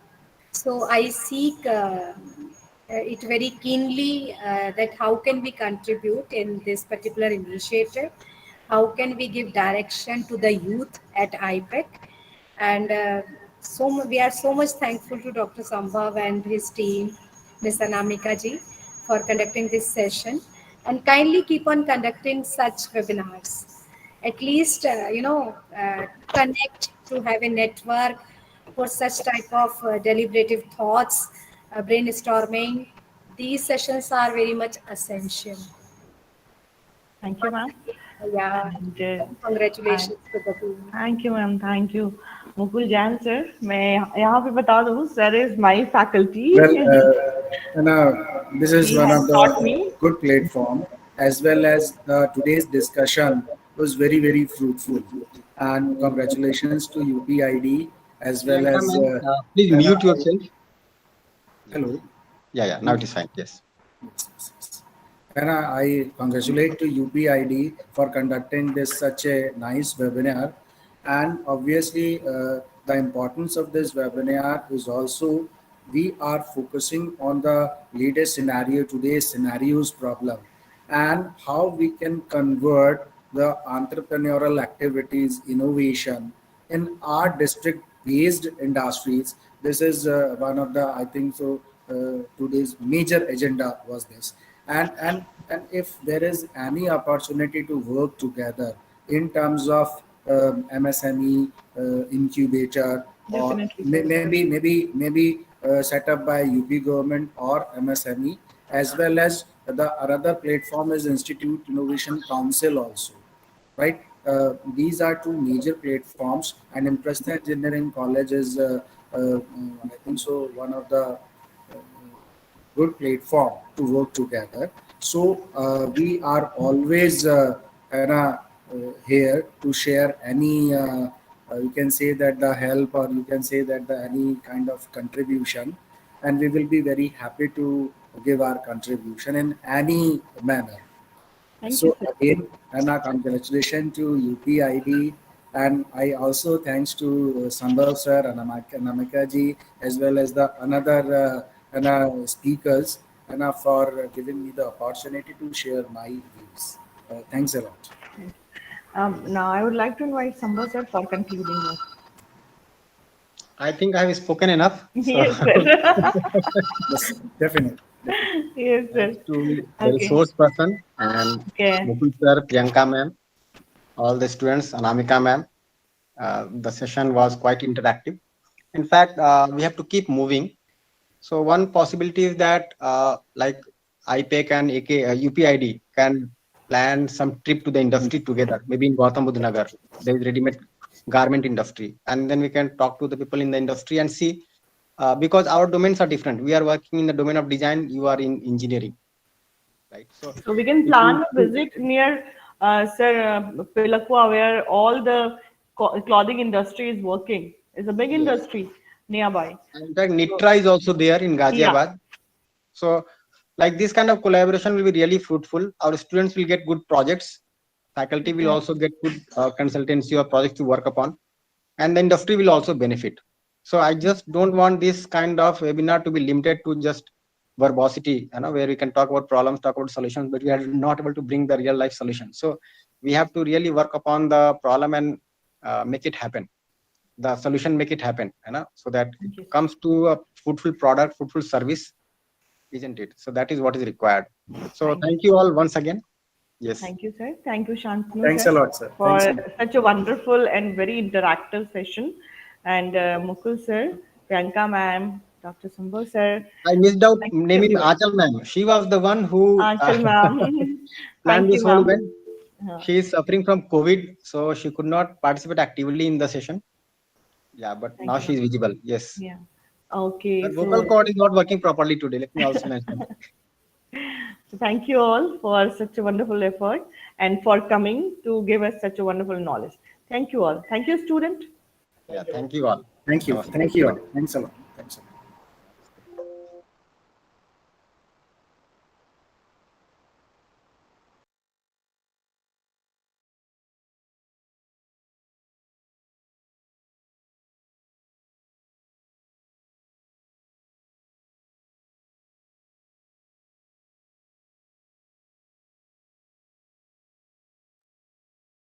So I seek it very keenly, that how can we contribute in this particular initiative? How can we give direction to the youth at IPEC? And we are so much thankful to Dr. Sambhav and his team, Ms. Anamika ji, for conducting this session, and kindly keep on conducting such webinars. At least, connect, to have a network for such type of deliberative thoughts, brainstorming. These sessions are very much essential. Thank you, ma'am. Yeah, And, congratulations to the team. Thank you ma'am, thank you. Mukul Jain sir, मैं यहाँ पे बता दूँ, sir is my faculty. Well, this is He one has of taught the me. good platform, as well as today's discussion was very, very fruitful. And congratulations to UPID, as well Priyanka as ma'am, please mute yourself. hello. Yeah, now it is fine. Yes. And I congratulate to UPID for conducting this such a nice webinar. And obviously, the importance of this webinar is also we are focusing on the latest scenario, today's scenarios problem, and how we can convert the entrepreneurial activities, innovation in our district-based industries. This is one of the, I think so, today's major agenda was this. And if there is any opportunity to work together in terms of MSME incubator, or Definitely, sir. maybe set up by UP government or MSME, as well as the another platform is Institute Innovation Council also, right? These are two major platforms, and Infrastructure Engineering College is, I think so, one of the good platform to work together. So we are always here to share any, you can say that the help, or you can say that the any kind of contribution, and we will be very happy to give our contribution in any manner. Thank you, So sir. again, Anna, congratulations to UPID, and I also thanks to Sambhav sir and Anamika ji, as well as the another speakers, Anna, for giving me the opportunity to share my views. Thanks a lot. Now I would like to invite Sambhav sir for concluding note. I think I have spoken enough. So Yes, sir. Yes, definitely. Yes, sir. thanks to the Okay. resource person and Okay. Mukul sir, Priyanka ma'am, all the students, Anamika ma'am. The session was quite interactive. In fact, we have to keep moving. So one possibility is that like IPEC and UPID can plan some trip to the industry together, maybe in Gautam Buddha Nagar. There is ready-made garment industry, and then we can talk to the people in the industry and see because our domains are different. We are working in the domain of design, you are in engineering, right? So we can plan a visit near Pilakwa, where all the clothing industry is working. It's a big Yes. industry nearby. In fact, Nitra is also there in Ghaziabad. So like this kind of collaboration will be really fruitful. Our students will get good projects. Faculty will also get good consultancy or projects to work upon, and the industry will also benefit. So I just don't want this kind of webinar to be limited to just verbosity, where we can talk about problems, talk about solutions, but we are not able to bring the real life solution. So we have to really work upon the problem and make it happen. The solution make it happen, so that it comes to a fruitful product, fruitful service, isn't it? So that is what is required. So thank you all once again. Yes. Thank you, sir. Thank you, Shantanu, Thanks sir, a lot, sir. for Thanks a lot. such a wonderful and very interactive session. And Mukul, sir, Priyanka, ma'am, Dr. Sambhav, sir. I missed out Thank you, naming everyone. Achal ma'am. She was the one who Achal, ma'am. planned Thank this you, whole ma'am. event. She is suffering from COVID, so she could not participate actively in the session. Yeah, but Thank now you, she is ma'am. visible. Yes. Yeah. Okay. Her vocal So, cord is not working properly today. Let me also mention. so thank you all for such a wonderful effort and for coming to give us such a wonderful knowledge. Thank you all. Thank you, student. Yeah, thank you all. Thank you. Namaste. Thank you all. Thanks a lot. Thanks a lot.